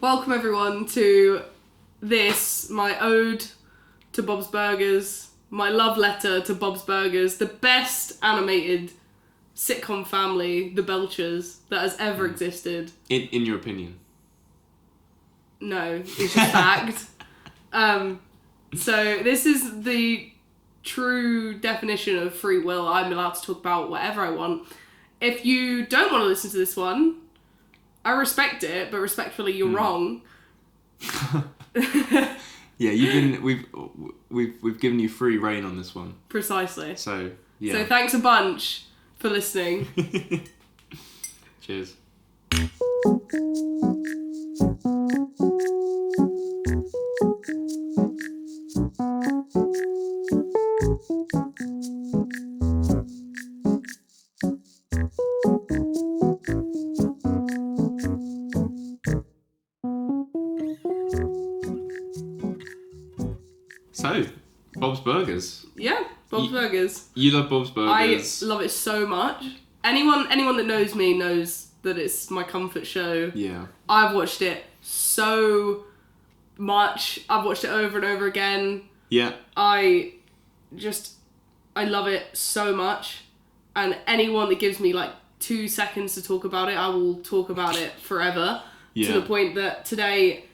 welcome everyone to this, my ode to Bob's Burgers, my love letter to Bob's Burgers, the best animated sitcom family, the Belchers, that has ever existed. In your opinion? No, it's just fact. So this is the true definition of free will. I'm allowed to talk about whatever I want. If you don't want to listen to this one, I respect it, but respectfully, you're wrong. Yeah, we've given you free reign on this one. Precisely. So yeah. So thanks a bunch for listening. Cheers. So, Bob's Burgers. Yeah, Bob's Burgers. You love Bob's Burgers. I love it so much. Anyone that knows me knows that it's my comfort show. Yeah. I've watched it so much. I've watched it over and over again. Yeah. I love it so much. And anyone that gives me like 2 seconds to talk about it, I will talk about it forever. Yeah. To the point that today,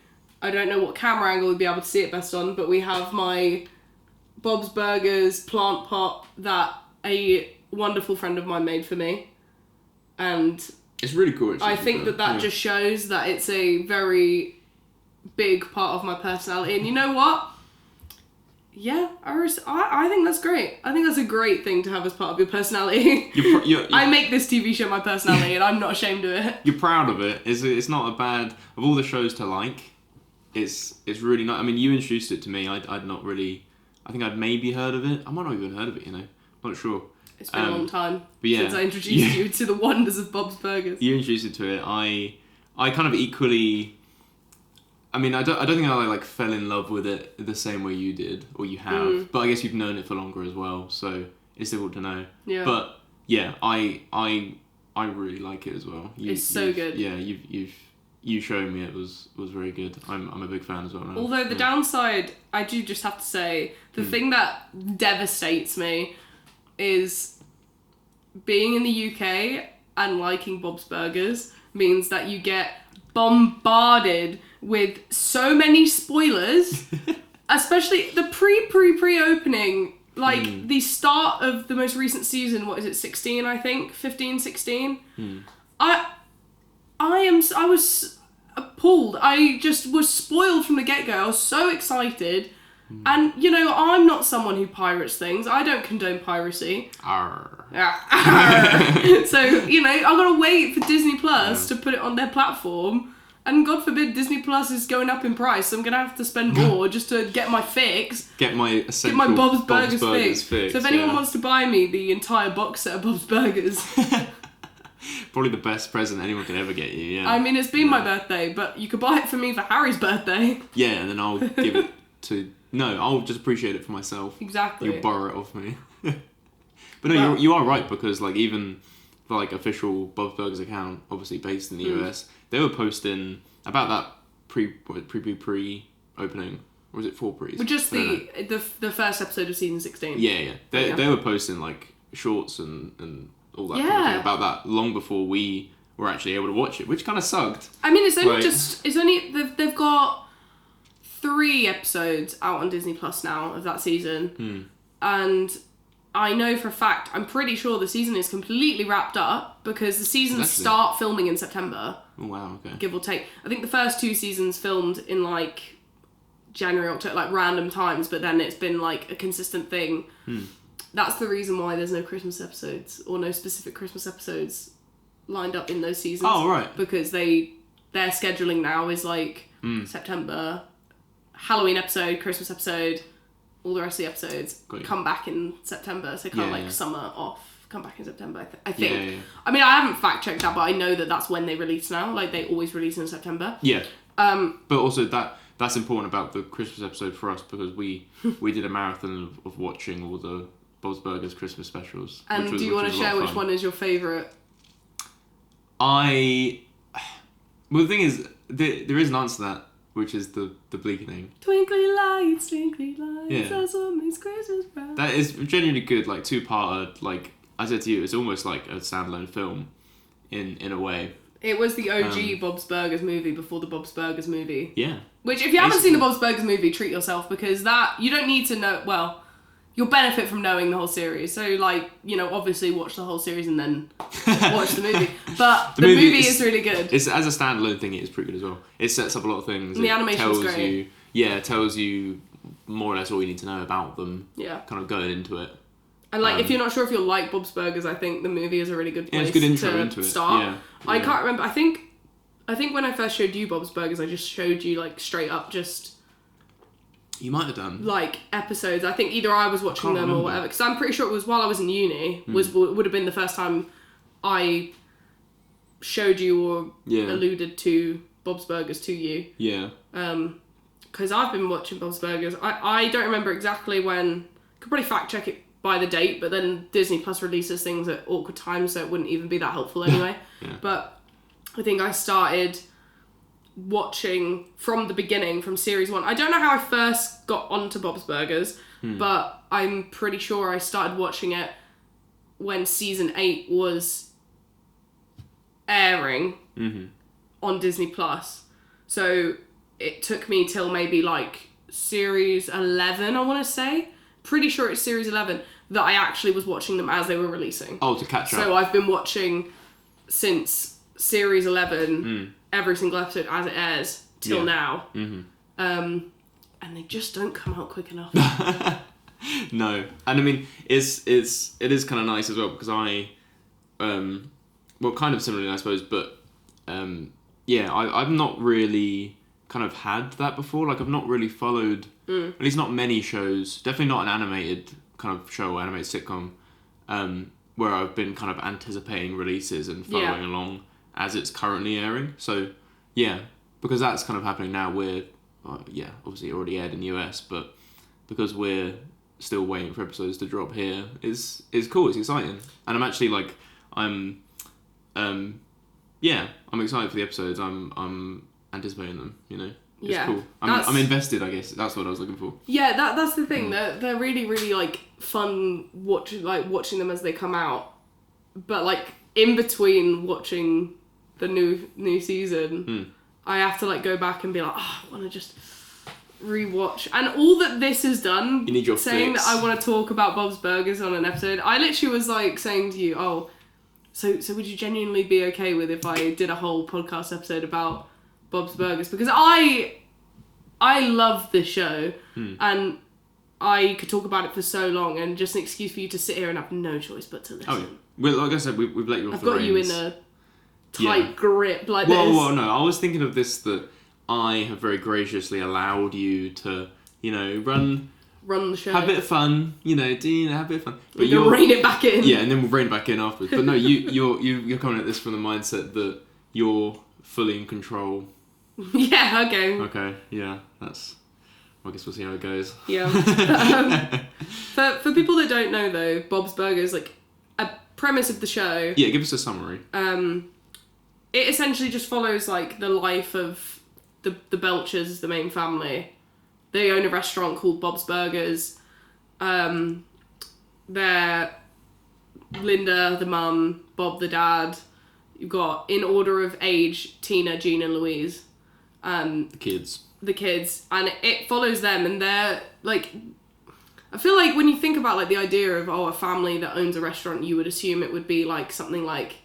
I don't know what camera angle we'd be able to see it best on, but we have my Bob's Burgers plant pot that a wonderful friend of mine made for me. And it's really cool. I think that just shows that it's a very big part of my personality. And you know what? Yeah, I think that's great. I think that's a great thing to have as part of your personality. You're I make this TV show my personality, and I'm not ashamed of it. You're proud of it. It's not a bad... Of all the shows to like, it's really not... I mean, you introduced it to me. I'd not really... I think I'd maybe heard of it. I might not even heard of it, I'm not sure. It's been a long time since I introduced you to the wonders of Bob's Burgers. You introduced it to it. I kind of equally... I mean, I don't think I like fell in love with it the same way you did, or you have. But I guess you've known it for longer as well, so it's difficult to know. Yeah. But yeah, I really like it as well. It's so good. Yeah, you showed me it was very good. I'm a big fan as well now. Although the downside, I do just have to say, the thing that devastates me is being in the UK and liking Bob's Burgers means that you get bombarded with so many spoilers, especially the pre-opening, like the start of the most recent season. What is it, 16? I think 15, 16. I was appalled. I just was spoiled from the get-go. I was so excited. And, you know, I'm not someone who pirates things. I don't condone piracy. Arr. So, you know, I've got to wait for Disney Plus to put it on their platform. And God forbid Disney Plus is going up in price, so I'm going to have to spend more just to get my fix. Get my Bob's Burgers fix. So if anyone yeah. wants to buy me the entire box set of Bob's Burgers... Probably the best present anyone can ever get you, yeah. I mean, it's been my birthday, but you could buy it for me for Harry's birthday. Yeah, and then I'll give it to... No, I'll just appreciate it for myself. Exactly. You'll borrow it off me. But no, you are right, because like even for like official Bob's Burgers account, obviously based in the US, they were posting about that pre-opening, or was it 4 pre's? Well, just the first episode of season 16. Yeah. They were posting like shorts and all that kind of thing about that long before we were actually able to watch it, which kind of sucked. I mean, they've got 3 episodes out on Disney Plus now of that season. And I know for a fact, I'm pretty sure the season is completely wrapped up because the seasons start filming in September. Oh, wow, okay. Give or take. I think the first 2 seasons filmed in like January, October, like random times, but then it's been like a consistent thing. That's the reason why there's no Christmas episodes or no specific Christmas episodes lined up in those seasons. Oh, right. Because their scheduling now is like September, Halloween episode, Christmas episode, all the rest of the episodes come back in September. So kind of summer off, come back in September, I think. Yeah. I mean, I haven't fact checked that, but I know that that's when they release now. Like, they always release in September. Yeah. But also that's important about the Christmas episode for us because we did a marathon of watching all the Bob's Burgers Christmas specials. And do you want to share which one is your favourite? Well, the thing is, there is an answer to that, which is the bleakening. Twinkly lights, Yeah. that's what makes Christmas bright. That is genuinely good, like, two-parter. Like I said to you, it's almost like a standalone film in a way. It was the OG Bob's Burgers movie before the Bob's Burgers movie. Yeah. Which, if you haven't seen the Bob's Burgers movie, treat yourself, because that, you don't need to know, well, you'll benefit from knowing the whole series. So, like, you know, obviously watch the whole series and then watch the movie. But the movie is really good. It's, as a standalone thing, it is pretty good as well. It sets up a lot of things. And the animation's great. It tells you more or less all you need to know about them. Yeah. Kind of going into it. And, like, if you're not sure if you'll like Bob's Burgers, I think the movie is a really good place it's a good intro into to start. Yeah. I can't remember. I think when I first showed you Bob's Burgers, I just showed you, like, straight up just... You might have done. Like, episodes. I think either I was watching them or whatever. Because I'm pretty sure it was while I was in uni. Would have been the first time I showed you or alluded to Bob's Burgers to you. Yeah. Because I've been watching Bob's Burgers. I don't remember exactly when... Could probably fact check it by the date, but then Disney Plus releases things at awkward times, so it wouldn't even be that helpful anyway. Yeah. But I think I started watching from the beginning, from series 1. I don't know how I first got onto Bob's Burgers, but I'm pretty sure I started watching it when season 8 was airing on Disney Plus. So it took me till maybe like series 11, I want to say. Pretty sure it's series 11 that I actually was watching them as they were releasing. Oh, to catch up. So I've been watching since series 11, every single episode as it airs till now. And they just don't come out quick enough. No. And I mean, it is kind of nice as well, because I, well, kind of similarly, I suppose, but I've not really kind of had that before. Like, I've not really followed, at least not many shows, definitely not an animated kind of show or animated sitcom, where I've been kind of anticipating releases and following along as it's currently airing. So, yeah, because that's kind of happening now. We're, obviously it already aired in the US, but because we're still waiting for episodes to drop here, is cool, it's exciting. And I'm actually like, I'm excited for the episodes. I'm anticipating them, you know. It's cool. I'm invested, I guess. That's what I was looking for. Yeah, that's the thing. They're really, really like fun watching them as they come out. But like in between watching the new season, I have to like go back and be like, I want to just rewatch. And all that this has done, you need your saying fix. that I want to talk about Bob's Burgers on an episode, I literally was like saying to you, so would you genuinely be okay with if I did a whole podcast episode about Bob's Burgers? Because I love this show, and I could talk about it for so long, and just an excuse for you to sit here and have no choice but to listen. Oh yeah. Well, like I said, we've let you off I've the got reins. you in a tight grip like this. Well, no, I was thinking of this, that I have very graciously allowed you to, run the show. Have a bit of fun, have a bit of fun. But you'll rein it back in. Yeah, and then we'll rein it back in afterwards. But no, you're coming at this from the mindset that you're fully in control. Yeah, okay. Okay, yeah, I guess we'll see how it goes. Yeah. For people that don't know though, Bob's Burgers, like, a premise of the show. Yeah, give us a summary. It essentially just follows like the life of the Belchers, the main family. They own a restaurant called Bob's Burgers. They're Linda, the mum, Bob, the dad. You've got, in order of age, Tina, Jean, and Louise. The kids. And it follows them, and they're like, I feel like when you think about like the idea of a family that owns a restaurant, you would assume it would be like something like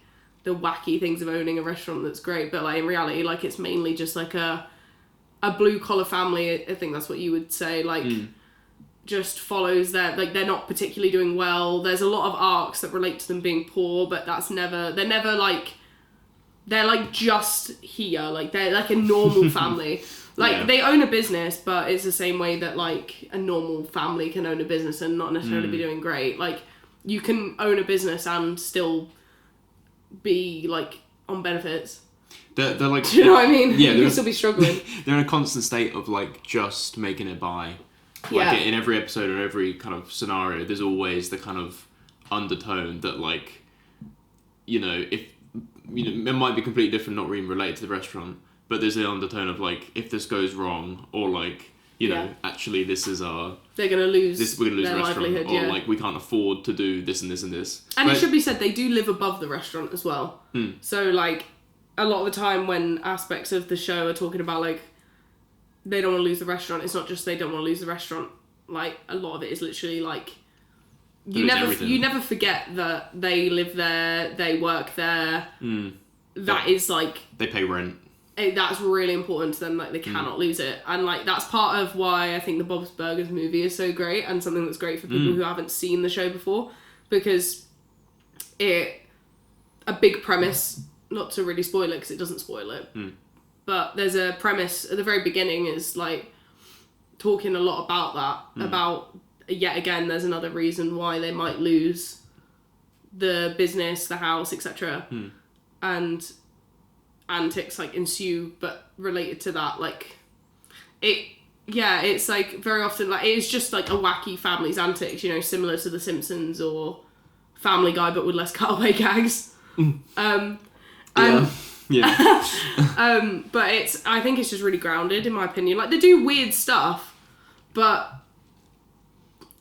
the wacky things of owning a restaurant that's great, but like in reality, like it's mainly just like a blue collar family. I think that's what you would say. Like, just follows their, like, they're not particularly doing well. There's a lot of arcs that relate to them being poor, but they're never like, they're like just here. Like, they're like a normal family. Like, they own a business, but it's the same way that like a normal family can own a business and not necessarily be doing great. Like, you can own a business and still be like on benefits. They're like, do you know what I mean? Yeah, you can still be struggling. They're in a constant state of like just making it by. Like, in every episode or every kind of scenario, there's always the kind of undertone that, like, if it might be completely different, not really related to the restaurant, but there's the undertone of like, if this goes wrong, or like, you know, actually this is our... They're going to lose we're going to lose their the restaurant, livelihood, or like, we can't afford to do this and this and this. And it should be said, they do live above the restaurant as well. So, like, a lot of the time when aspects of the show are talking about, like, they don't want to lose the restaurant, it's not just they don't want to lose the restaurant. Like, a lot of it is literally, like, you never forget that they live there, they work there. That is, like... They pay rent. That's really important to them, like, they cannot lose it. And, like, that's part of why I think the Bob's Burgers movie is so great, and something that's great for people who haven't seen the show before, because a big premise, not to really spoil it, because it doesn't spoil it, but there's a premise at the very beginning is, like, talking a lot about that, about, yet again, there's another reason why they might lose the business, the house, etc. And antics like ensue, but related to that, like it's like very often like it's just like a wacky family's antics, you know, similar to The Simpsons or Family Guy, but with less cutaway gags. But I think it's just really grounded, in my opinion. Like, they do weird stuff, but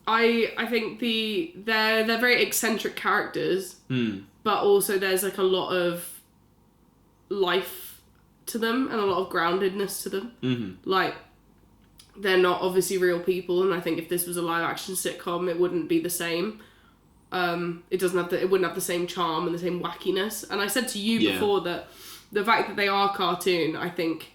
I think they're very eccentric characters, but also there's like a lot of life to them and a lot of groundedness to them. Like, they're not obviously real people, and I think if this was a live action sitcom, it wouldn't be the same. It wouldn't have the same charm and the same wackiness. And I said to you before that the fact that they are cartoon, I think,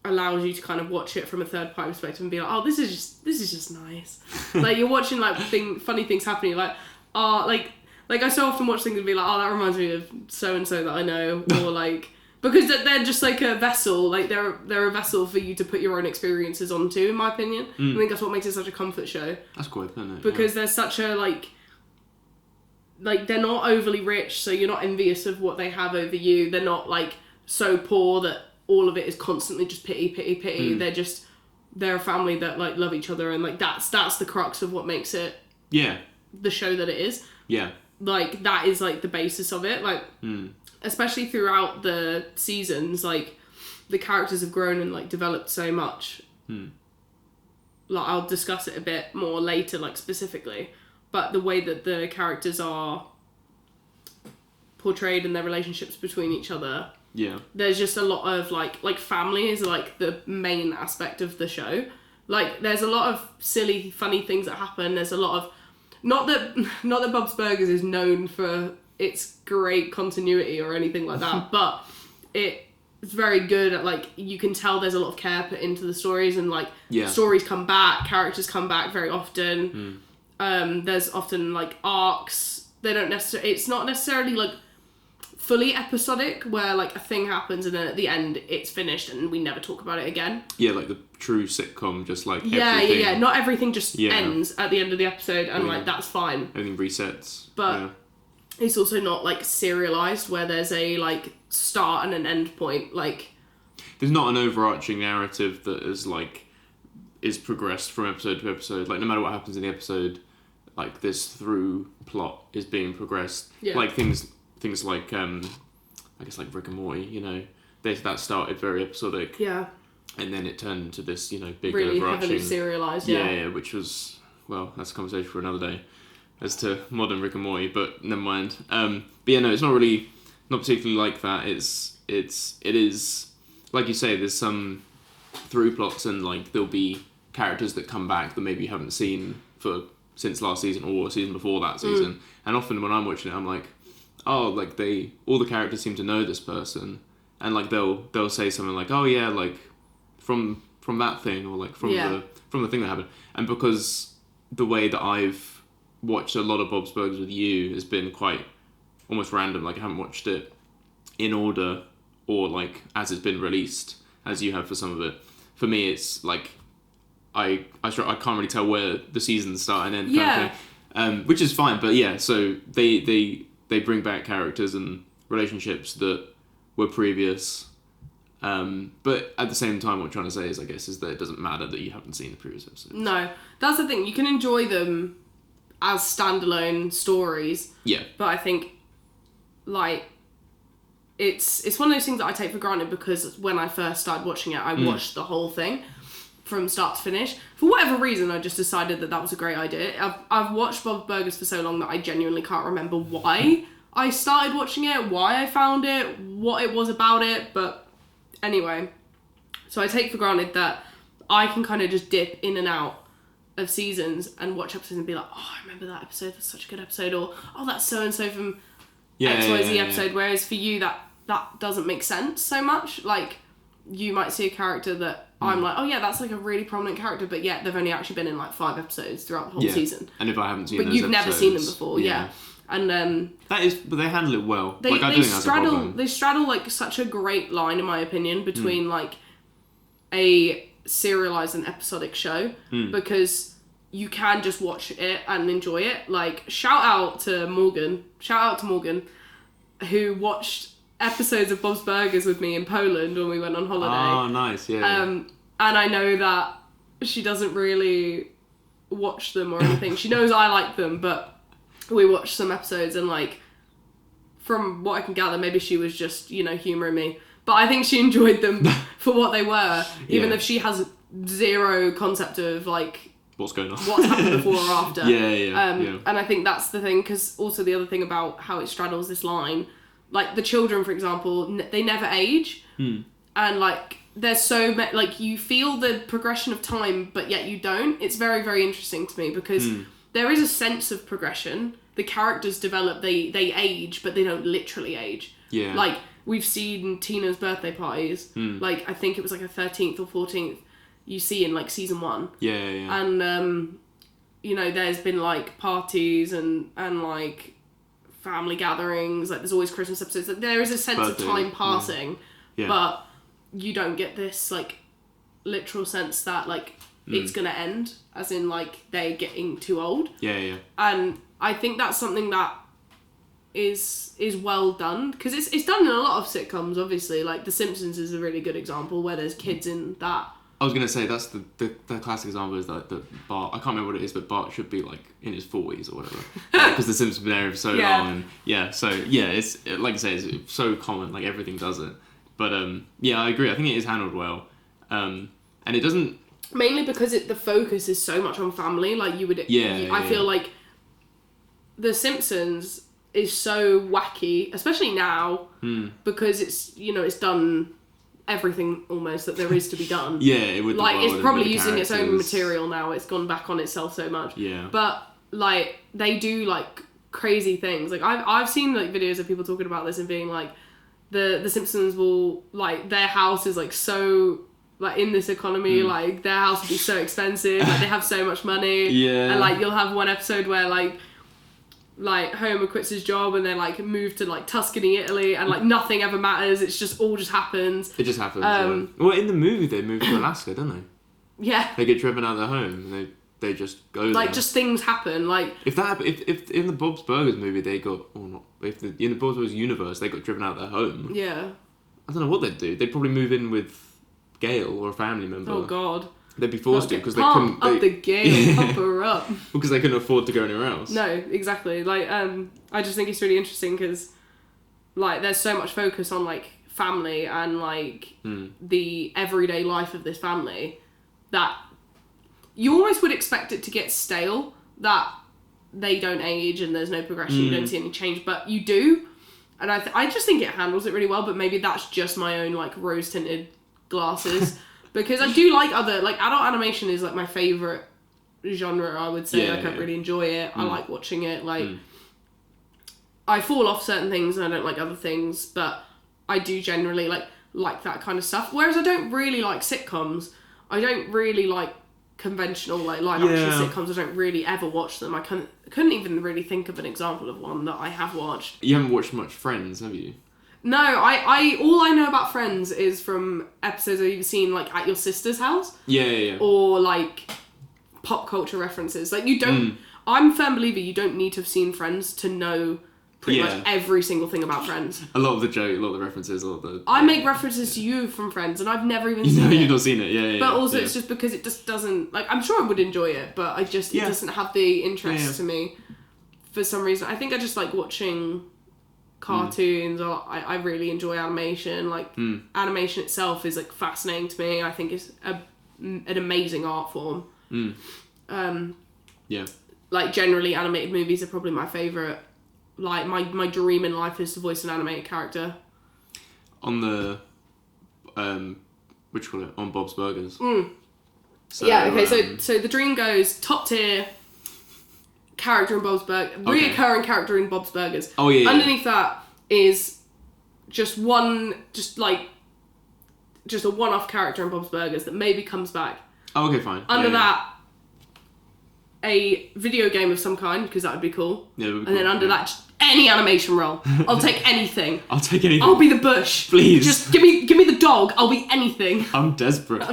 allows you to kind of watch it from a third party perspective and be like, oh, this is just nice. Like, you're watching like funny things happening, like, like I so often watch things and be like, oh, that reminds me of so and so that I know, or like, because they're just like a vessel, like they're a vessel for you to put your own experiences onto, in my opinion. I think that's what makes it such a comfort show. That's cool, isn't it? Because there's such a like they're not overly rich, so you're not envious of what they have over you. They're not like so poor that all of it is constantly just pity. They're a family that like love each other, and like that's the crux of what makes it the show that it is. Like, that is like the basis of it, like especially throughout the seasons, like the characters have grown and like developed so much. Like, I'll discuss it a bit more later, like specifically, but the way that the characters are portrayed and their relationships between each other, there's just a lot of like family is like the main aspect of the show. Like, there's a lot of silly funny things that happen. There's a lot of not that Bob's Burgers is known for its great continuity or anything like that, but it's very good at, like, you can tell there's a lot of care put into the stories, and like stories come back, characters come back very often. There's often like arcs. It's not necessarily like fully episodic where like a thing happens and then at the end it's finished and we never talk about it again. Like the true sitcom, just like everything. Not everything just ends at the end of the episode and like that's fine. Everything resets. But it's also not like serialized where there's a like start and an end point. Like, there's not an overarching narrative that is progressed from episode to episode. Like, no matter what happens in the episode, like this through plot is being progressed. Like things like I guess like Rick and Morty, you know, that started very episodic. And then it turned into this, you know, big really overarching, heavily serialized. Which was, well, that's a conversation for another day as to modern Rick and Morty, but never mind. But yeah, no, it's not particularly like that. It is like you say, there's some through plots and like there'll be characters that come back that maybe you haven't seen since last season or season before that season. And often when I'm watching it, I'm like, oh, like all the characters seem to know this person, and like they'll say something like, oh yeah, like from that thing, or like from the thing that happened. And because the way that I've watched a lot of Bob's Burgers with you has been quite almost random, like I haven't watched it in order or like as it's been released as you have for some of it. For me, it's like I can't really tell where the seasons start and end, kind of thing. Which is fine, but yeah, so they bring back characters and relationships that were previous. But at the same time, what I'm trying to say is, I guess, is that it doesn't matter that you haven't seen the previous episodes. No, that's the thing. You can enjoy them as standalone stories. But I think, like, it's one of those things that I take for granted because when I first started watching it, I watched the whole thing from start to finish. For whatever reason, I just decided that was a great idea. I've watched Bob's Burgers for so long that I genuinely can't remember why I started watching it, why I found it, what it was about it, but anyway. So I take for granted that I can kind of just dip in and out of seasons and watch episodes and be like, oh, I remember that episode, that's such a good episode, or oh, that's so-and-so from XYZ episode, whereas for you that doesn't make sense so much. Like, you might see a character that I'm like, oh yeah, that's like a really prominent character, but yet they've only actually been in like 5 episodes throughout the whole season. And if I haven't seen but you've never seen them before, and but they handle it well. They straddle like such a great line, in my opinion, between like a serialized and episodic show, because you can just watch it and enjoy it. Like, shout out to Morgan, who watched episodes of Bob's Burgers with me in Poland when we went on holiday. Oh, nice, yeah. And I know that she doesn't really watch them or anything. She knows I like them, but we watched some episodes and, like, from what I can gather, maybe she was just, humouring me. But I think she enjoyed them for what they were, even if she has zero concept of, like, what's going on, what's happened before or after. Yeah. And I think that's the thing, because also the other thing about how it straddles this line, like the children, for example, they never age, and like there's so many, like, you feel the progression of time, but yet you don't. It's very, very interesting to me because there is a sense of progression. The characters develop, they age, but they don't literally age. Yeah. Like, we've seen Tina's birthday parties. Like, I think it was like a 13th or 14th. You see in like season 1. Yeah. And there's been like parties and like family gatherings. Like, there's always Christmas episodes. Like, there is a sense of time passing, but you don't get this like literal sense that like it's gonna end, as in like they're getting too old. Yeah. And I think that's something that is well done, because it's done in a lot of sitcoms. Obviously, like The Simpsons is a really good example where there's kids in that. I was gonna say that's the classic example is like the Bart. I can't remember what it is, but Bart should be like in his 40s or whatever, because The Simpsons been there for so long. And so it's like I say, it's so common. Like, everything does it. But I agree. I think it is handled well, and it doesn't. Mainly because the focus is so much on family. Like, you would. I feel like The Simpsons is so wacky, especially now, because it's done everything almost that there is to be done. It would. Like, it's probably using its own material now. It's gone back on itself so much. Yeah. But like, they do like crazy things. Like, I've seen like videos of people talking about this and being like, the Simpsons will, like, their house is like so, like, in this economy, like their house would be so expensive. Like, they have so much money. Yeah. And like, you'll have one episode where like Homer quits his job and they like move to like Tuscany, Italy, and like nothing ever matters. It's just all just happens. It just happens. Well, in the movie they move to Alaska, don't they? Yeah. They get driven out of their home and they just go like there. Just things happen. Like, if in the Bob's Burgers movie they got, or not, in the Bob's Burgers universe they got driven out of their home. Yeah. I don't know what they'd do. They'd probably move in with Gail or a family member. Oh God. They'd be forced to, because they couldn't. Up the game, pump her up. Because they couldn't afford to go anywhere else. No, exactly. Like, I just think it's really interesting because, like, there's so much focus on like family and like the everyday life of this family that you almost would expect it to get stale. That they don't age and there's no progression. You don't see any change, but you do. And I just think it handles it really well. But maybe that's just my own like rose tinted glasses. Because I do like other, like, adult animation is, like, my favourite genre, I would say. I really enjoy it. I like watching it. Like, I fall off certain things and I don't like other things, but I do generally, like that kind of stuff. Whereas I don't really like sitcoms. I don't really like conventional, like, live-action sitcoms. I don't really ever watch them. I couldn't even really think of an example of one that I have watched. You haven't watched much Friends, have you? No, I all I know about Friends is from episodes I've either seen like at your sister's house. Yeah. Or like pop culture references. Like, you don't. I'm a firm believer you don't need to have seen Friends to know pretty much every single thing about Friends. A lot of the joke, a lot of the references, a lot of the. I make references to you from Friends, and I've never even seen it. You've not seen it, yeah. But also, it's just because it just doesn't. Like, I'm sure I would enjoy it, but it doesn't have the interest to me for some reason. I think I just like watching cartoons. I really enjoy animation. Like animation itself is like fascinating to me. I think it's an amazing art form. Yeah. Like generally animated movies are probably my favourite. Like my dream in life is to voice an animated character. On the what you call it? On Bob's Burgers. So, yeah, okay, so the dream goes top tier character in Bob's Burgers, reoccurring character in Bob's Burgers. Oh yeah. Underneath that is just a one-off character in Bob's Burgers that maybe comes back. Oh, okay, fine. Under that, a video game of some kind, because that would be cool. Yeah, and then under that, just any animation role. I'll take anything. I'll take anything. I'll be the bush. Please. Just give me the dog. I'll be anything. I'm desperate.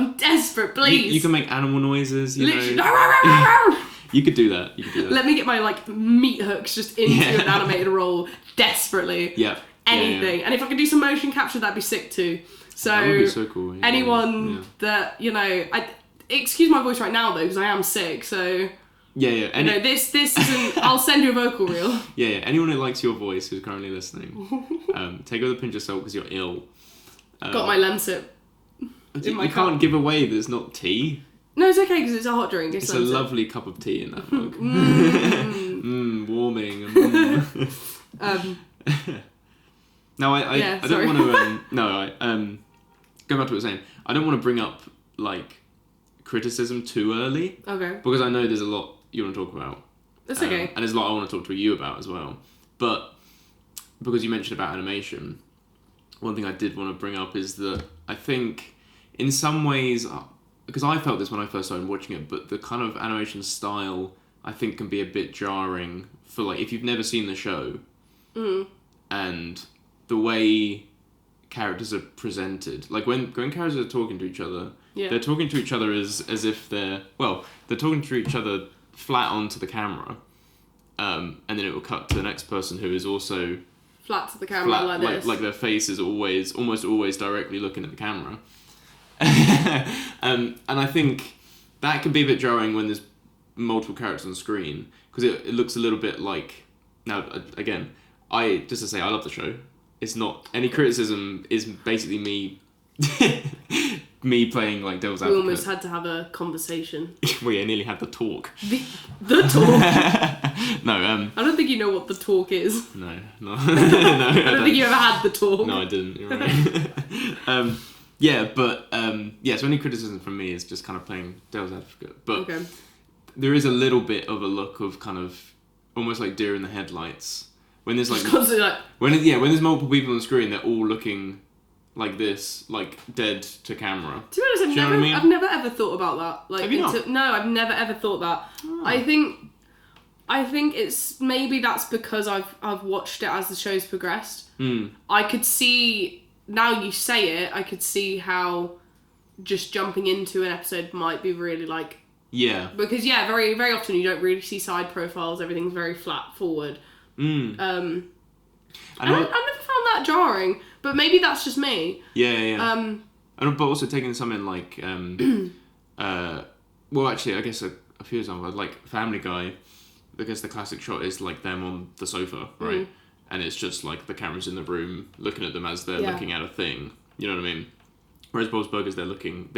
Please. You can make animal noises, you Literally. know. You could do that. Let me get my like meat hooks just into an animated role desperately. Yeah. Anything. Yeah. And if I could do some motion capture, that'd be sick too. So that would be so cool. Yeah. Anyone that, you know, excuse my voice right now though, because I am sick, so Yeah. You know, this isn't. I'll send you a vocal reel. Yeah. Anyone who likes your voice who's currently listening, take it with a pinch of salt because you're ill. Got my Lemsip. You can't give away there's not tea. No, it's okay because it's a hot drink. It's a lovely cup of tea in that mug. Warming. Now I don't want to. Going back to what I was saying, I don't want to bring up like criticism too early. Okay. Because I know there's a lot you want to talk about. That's okay. And there's a lot I want to talk to you about as well. But because you mentioned about animation, one thing I did want to bring up is that I think in some ways, because I felt this when I first started watching it, but the kind of animation style I think can be a bit jarring for like if you've never seen the show, and the way characters are presented, like when characters are talking to each other, they're talking to each other as if they're talking to each other flat onto the camera, and then it will cut to the next person who is also flat to the camera like this. Like their face is almost always directly looking at the camera. And I think that can be a bit jarring when there's multiple characters on screen because it looks a little bit like. Now again, I love the show. It's not any criticism. Is basically me me playing like devil's advocate. We almost had to have a conversation. We nearly had the talk. The talk. No. I don't think you know what the talk is. No. No. I don't think you ever had the talk. No, I didn't. You're right. So any criticism from me is just kind of playing devil's advocate. But there is a little bit of a look of kind of almost like deer in the headlights when there's like when there's multiple people on the screen, they're all looking like this, like dead to camera. To be honest, I've never ever thought about that. Like, have you not? No, I've never ever thought that. Oh. I think it's maybe that's because I've watched it as the show's progressed. I could see. Now you say it, I could see how just jumping into an episode might be really like... Yeah. Because, very very often you don't really see side profiles, everything's very flat forward. I never found that jarring, but maybe that's just me. Yeah. But also taking something like... well, actually, I guess a few examples, like Family Guy, because the classic shot is like them on the sofa, right? And it's just like the camera's in the room looking at them as they're looking at a thing. You know what I mean? Whereas Bob's Burgers, they are looking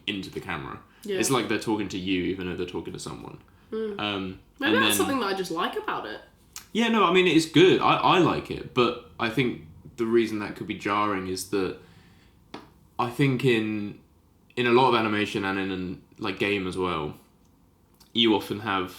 into the camera. Yeah. It's like they're talking to you even though they're talking to someone. Maybe that's something that I just like about it. Yeah, no, I mean, it's good. I like it. But I think the reason that could be jarring is that I think in a lot of animation and in like game as well, you often have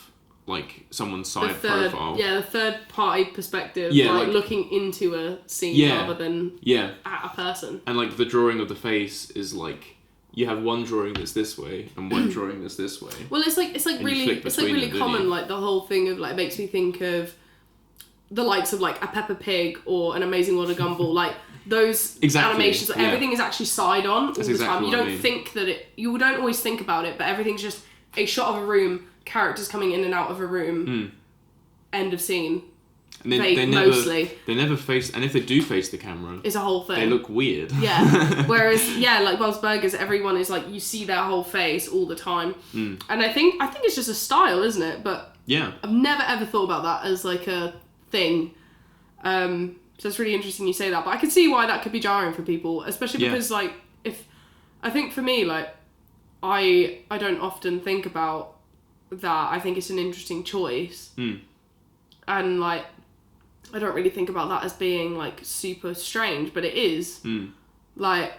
like someone's side profile. Yeah, the third party perspective. Yeah, like looking into a scene rather than at a person. And like the drawing of the face is like you have one drawing that's this way and one drawing that's this way. Well, it's really common. Like the whole thing of like makes me think of the likes of like a Peppa Pig or an Amazing World of Gumball. Like those animations, everything is actually side on all the time. You don't think that you don't always think about it, but everything's just a shot of a room. Characters coming in and out of a room. End of scene. And they never face, and if they do face the camera, it's a whole thing. They look weird. Yeah. Whereas, like Bob's Burgers, everyone is like you see their whole face all the time. And I think it's just a style, isn't it? But I've never ever thought about that as like a thing. So it's really interesting you say that. But I can see why that could be jarring for people, especially because, like, I think for me, like, I don't often think about that. I think it's an interesting choice. And, like, I don't really think about that as being, like, super strange, but it is. Like,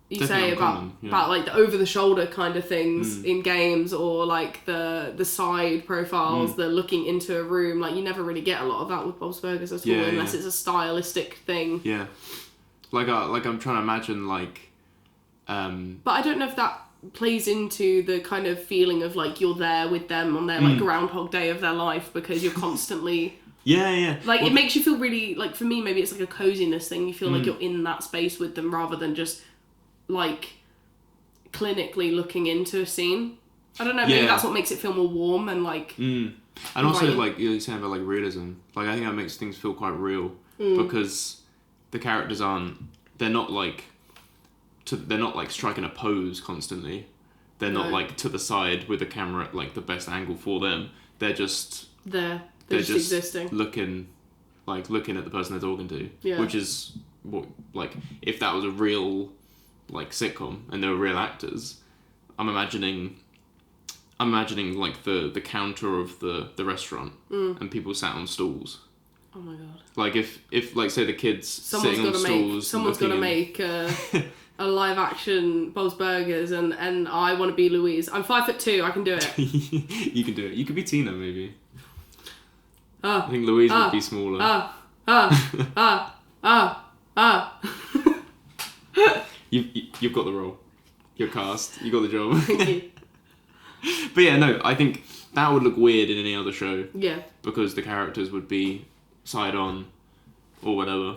you Definitely say about, like, the over-the-shoulder kind of things in games, or, like, the side profiles, the looking into a room. Like, you never really get a lot of that with Bob's Burgers at all, unless it's a stylistic thing. Yeah. Like I'm trying to imagine, like... But I don't know if that plays into the kind of feeling of, like, you're there with them on their, like, Groundhog Day of their life, because you're constantly... Like, it makes you feel really... Like, for me, maybe it's, like, a coziness thing. You feel like you're in that space with them, rather than just... like clinically looking into a scene. I don't know, maybe that's what makes it feel more warm and like and also like you're saying about like realism, like I think that makes things feel quite real because the characters they're not like striking a pose constantly. They're not like to the side with the camera at like the best angle for them. They're just they're just existing, looking at the person they're talking to, which is what, like, if that was a real like sitcom and they were real actors, I'm imagining like the counter of the restaurant and people sat on stools. Oh my god! Like if like say the kids sitting on stools. Someone's got to make a live action Bob's Burgers, and I want to be Louise. I'm 5'2". I can do it. You can do it. You could be Tina maybe. I think Louise would be smaller. You've got the role. You're cast. You got the job. Thank you. But yeah, no, I think that would look weird in any other show. Yeah. Because the characters would be side on, or whatever.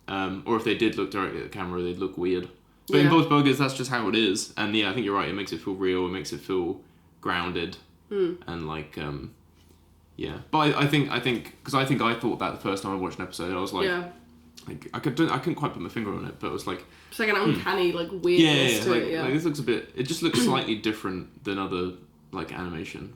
Or if they did look directly at the camera, they'd look weird. But in Bob's Burgers, that's just how it is. And yeah, I think you're right. It makes it feel real. It makes it feel grounded. And like, yeah. But I think because I thought that the first time I watched an episode, I was like. Yeah. Like I couldn't quite put my finger on it, but it was like it's like an uncanny like weirdness to it. Yeah, like this looks it just looks slightly different than other like animation,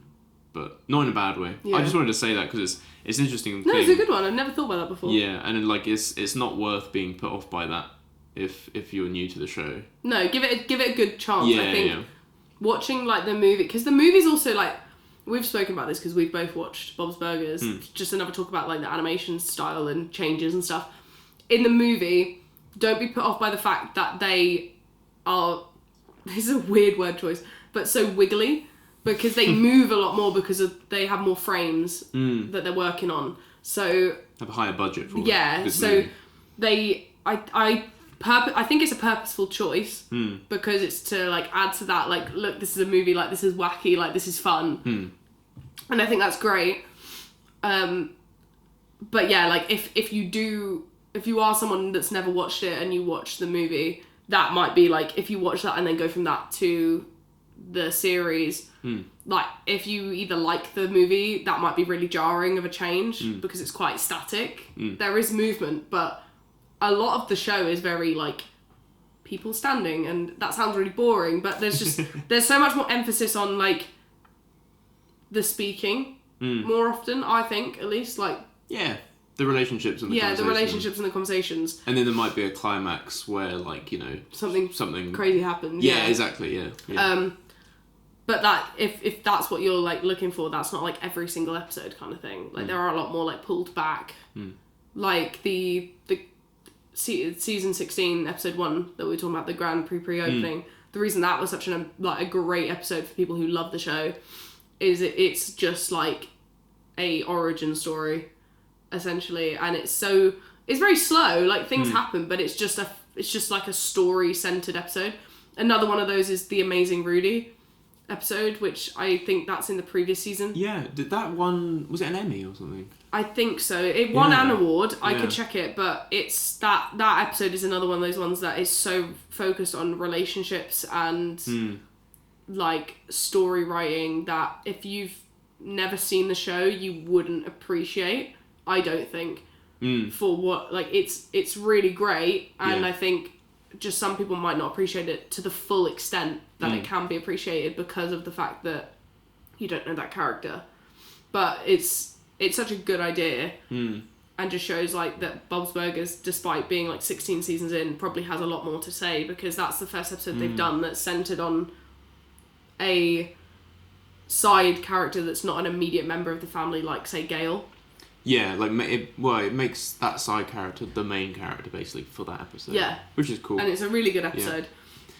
but not in a bad way. Yeah. I just wanted to say that because it's an interesting. No, it's a good one. I've never thought about that before. Yeah, and then, like it's not worth being put off by that if you're new to the show. No, give it a good chance. Yeah, I think watching like the movie, because the movie's also like. We've spoken about this because we've both watched Bob's Burgers. Just another talk about like the animation style and changes and stuff. In the movie, don't be put off by the fact that they are, this is a weird word choice, but so wiggly, because they move a lot more because they have more frames that they're working on. So have a higher budget for it. So movie. I think it's a purposeful choice because it's to like add to that, like, look, this is a movie, like this is wacky, like this is fun. And I think that's great. But yeah, like if you are someone that's never watched it and you watch the movie, that might be like, if you watch that and then go from that to the series, like if you either like the movie, that might be really jarring of a change because it's quite static. There is movement, but a lot of the show is very like people standing, and that sounds really boring, but there's so much more emphasis on like the speaking more often, I think, at least, like the relationships and the conversations. The relationships and the conversations. And then there might be a climax where, like, you know, something crazy happens. Yeah, exactly. Yeah. But that if that's what you're like looking for, that's not like every single episode kind of thing. Like there are a lot more like pulled back. Like the season 16 episode 1 that we were talking about, the Grand Prix pre-opening. The reason that was such a great episode for people who love the show is it's just like a origin story essentially, and it's very slow, like things happen, but it's just like a story centered episode. Another one of those is the Amazing Rudy episode, which I think that's in the previous season. Yeah, did that one, was it an Emmy or something? I think so. It won an award. I could check it, but it's that episode is another one of those ones that is so focused on relationships and like story writing that if you've never seen the show, you wouldn't appreciate. I don't think for what like it's really great, and I think just some people might not appreciate it to the full extent that it can be appreciated because of the fact that you don't know that character. But it's such a good idea, and and just shows like that Bob's Burgers, despite being like 16 seasons in, probably has a lot more to say, because that's the first episode they've done that's centered on a side character that's not an immediate member of the family, like say Gale. Yeah, like it makes that side character the main character basically for that episode. Yeah, which is cool. And it's a really good episode.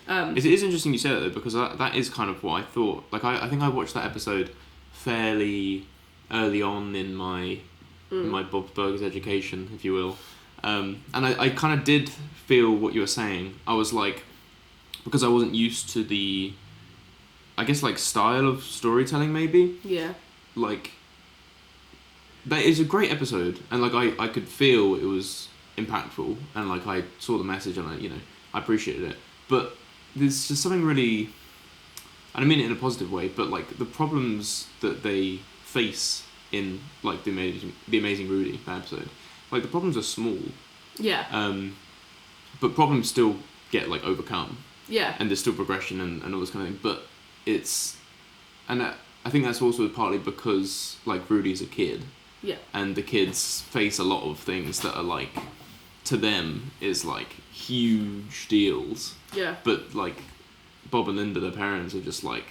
Yeah. It is interesting you say that though, because that is kind of what I thought. Like I think I watched that episode fairly early on in my Bob's Burgers education, if you will, and I kind of did feel what you were saying. I was like, because I wasn't used to the, I guess like style of storytelling maybe. Yeah. Like. That is a great episode, and like I could feel it was impactful, and like I saw the message, and I appreciated it. But there's just something really, I don't mean it in a positive way, but like the problems that they face in like the amazing Rudy, that episode, like the problems are small. Yeah. But problems still get like overcome. Yeah. And there's still progression and all this kind of thing, but it's, and I think that's also partly because like Rudy's a kid. Yeah. And the kids face a lot of things that are like, to them, is like huge deals. Yeah. But like, Bob and Linda, their parents, are just like,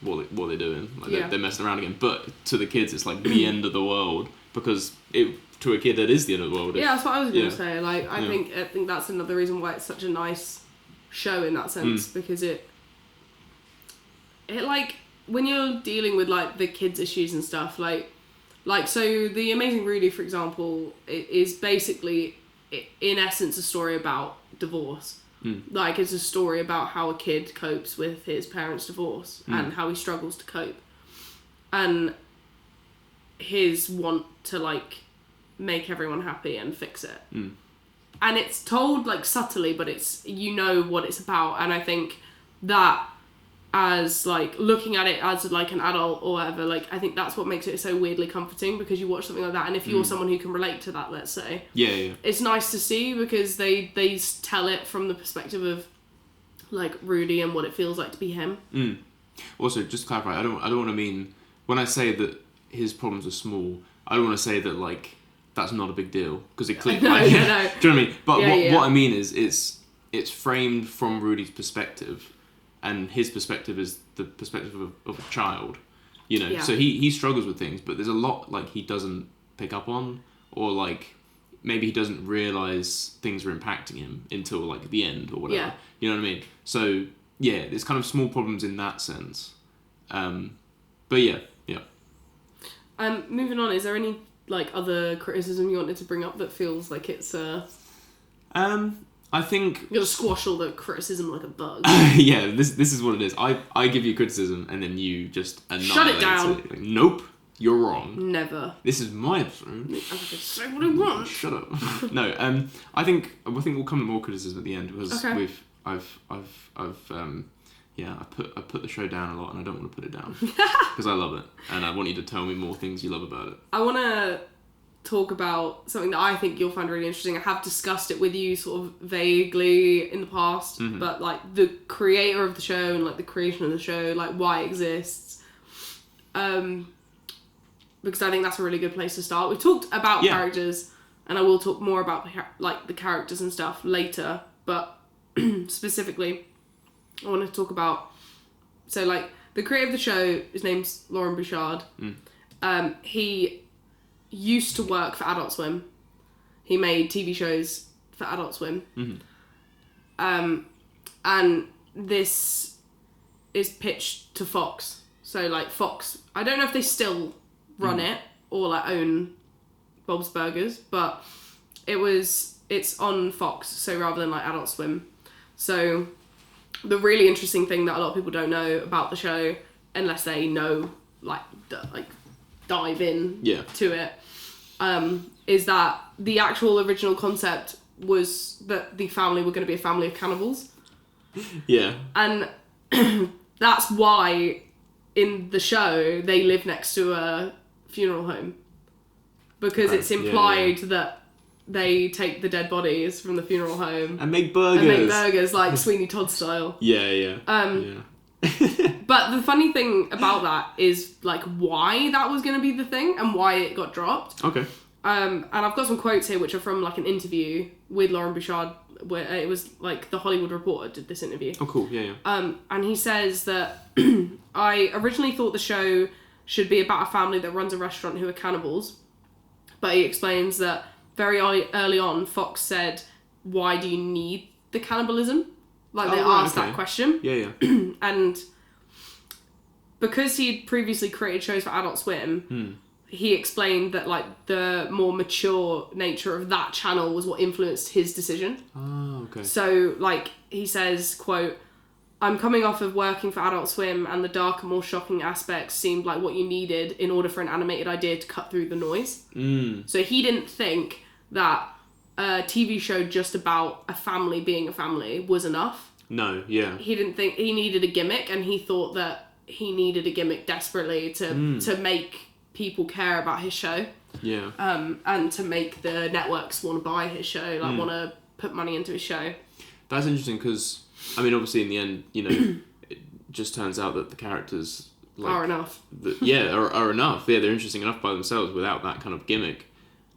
what are they doing? Like they're messing around again. But to the kids, it's like the end of the world, because to a kid, that is the end of the world. Yeah, that's what I was going to say. Like, I think that's another reason why it's such a nice show in that sense, because it like, when you're dealing with like the kids' issues and stuff, like so the Amazing Rudy, for example, it is basically in essence a story about divorce. Like, it's a story about how a kid copes with his parents' divorce and how he struggles to cope, and his want to like make everyone happy and fix it. And it's told like subtly, but it's, what it's about. And I think that, as like looking at it as like an adult or whatever, like I think that's what makes it so weirdly comforting, because you watch something like that, and if you're someone who can relate to that, let's say, it's nice to see, because they tell it from the perspective of like Rudy and what it feels like to be him. Also, just to clarify, I don't want to mean, when I say that his problems are small, I don't want to say that like that's not a big deal, because it clearly no. Do you know what I mean? But what I mean is it's framed from Rudy's perspective. And his perspective is the perspective of a child, So he struggles with things, but there's a lot like he doesn't pick up on, or like maybe he doesn't realise things are impacting him until like the end or whatever. Yeah. You know what I mean? So yeah, there's kind of small problems in that sense. But yeah. Moving on, is there any like other criticism you wanted to bring up that feels like it's I think you're gonna squash all the criticism like a bug. Yeah, this is what it is. I give you criticism and then you just annihilate Shut it down. Like, nope, you're wrong. Never. This is my episode. I'm gonna say what I want. Shut up. No, I think we'll come to more criticism at the end, because I've I put the show down a lot, and I don't want to put it down because I love it, and I want you to tell me more things you love about it. I want to talk about something that I think you'll find really interesting. I have discussed it with you sort of vaguely in the past, but like the creator of the show and like the creation of the show, like why it exists, because I think that's a really good place to start. We've talked about characters, and I will talk more about like the characters and stuff later, but specifically I want to talk about, so like the creator of the show, his name's Lauren Bouchard. He used to work for Adult Swim. He made TV shows for Adult Swim. And this is pitched to Fox. So like Fox, I don't know if they still run it or like own Bob's Burgers, but it's on Fox, so rather than like Adult Swim. So the really interesting thing that a lot of people don't know about the show, unless they know dive in to it, is that the actual original concept was that the family were going to be a family of cannibals. Yeah. And that's why in the show they live next to a funeral home, because it's implied that they take the dead bodies from the funeral home and make burgers like Sweeney Todd style. Yeah. But the funny thing about that is like why that was going to be the thing and why it got dropped. Okay. And I've got some quotes here which are from like an interview with Lauren Bouchard, where it was like the Hollywood Reporter did this interview. Oh, cool. Yeah, yeah. And he says that I originally thought the show should be about a family that runs a restaurant who are cannibals, but he explains that very early on, Fox said, "Why do you need the cannibalism?" Like they asked that question. Yeah, yeah. And because he'd previously created shows for Adult Swim, he explained that like the more mature nature of that channel was what influenced his decision. Oh, okay. So like he says, quote, "I'm coming off of working for Adult Swim and the darker, more shocking aspects seemed like what you needed in order for an animated idea to cut through the noise." So he didn't think that a TV show just about a family being a family was enough. No, yeah. He didn't think he needed a gimmick, and he thought that he needed a gimmick desperately to make people care about his show. Yeah. And to make the networks want to buy his show, like want to put money into his show. That's interesting because, I mean, obviously in the end, you know, it just turns out that the characters like, are enough. Are enough. Yeah, they're interesting enough by themselves without that kind of gimmick.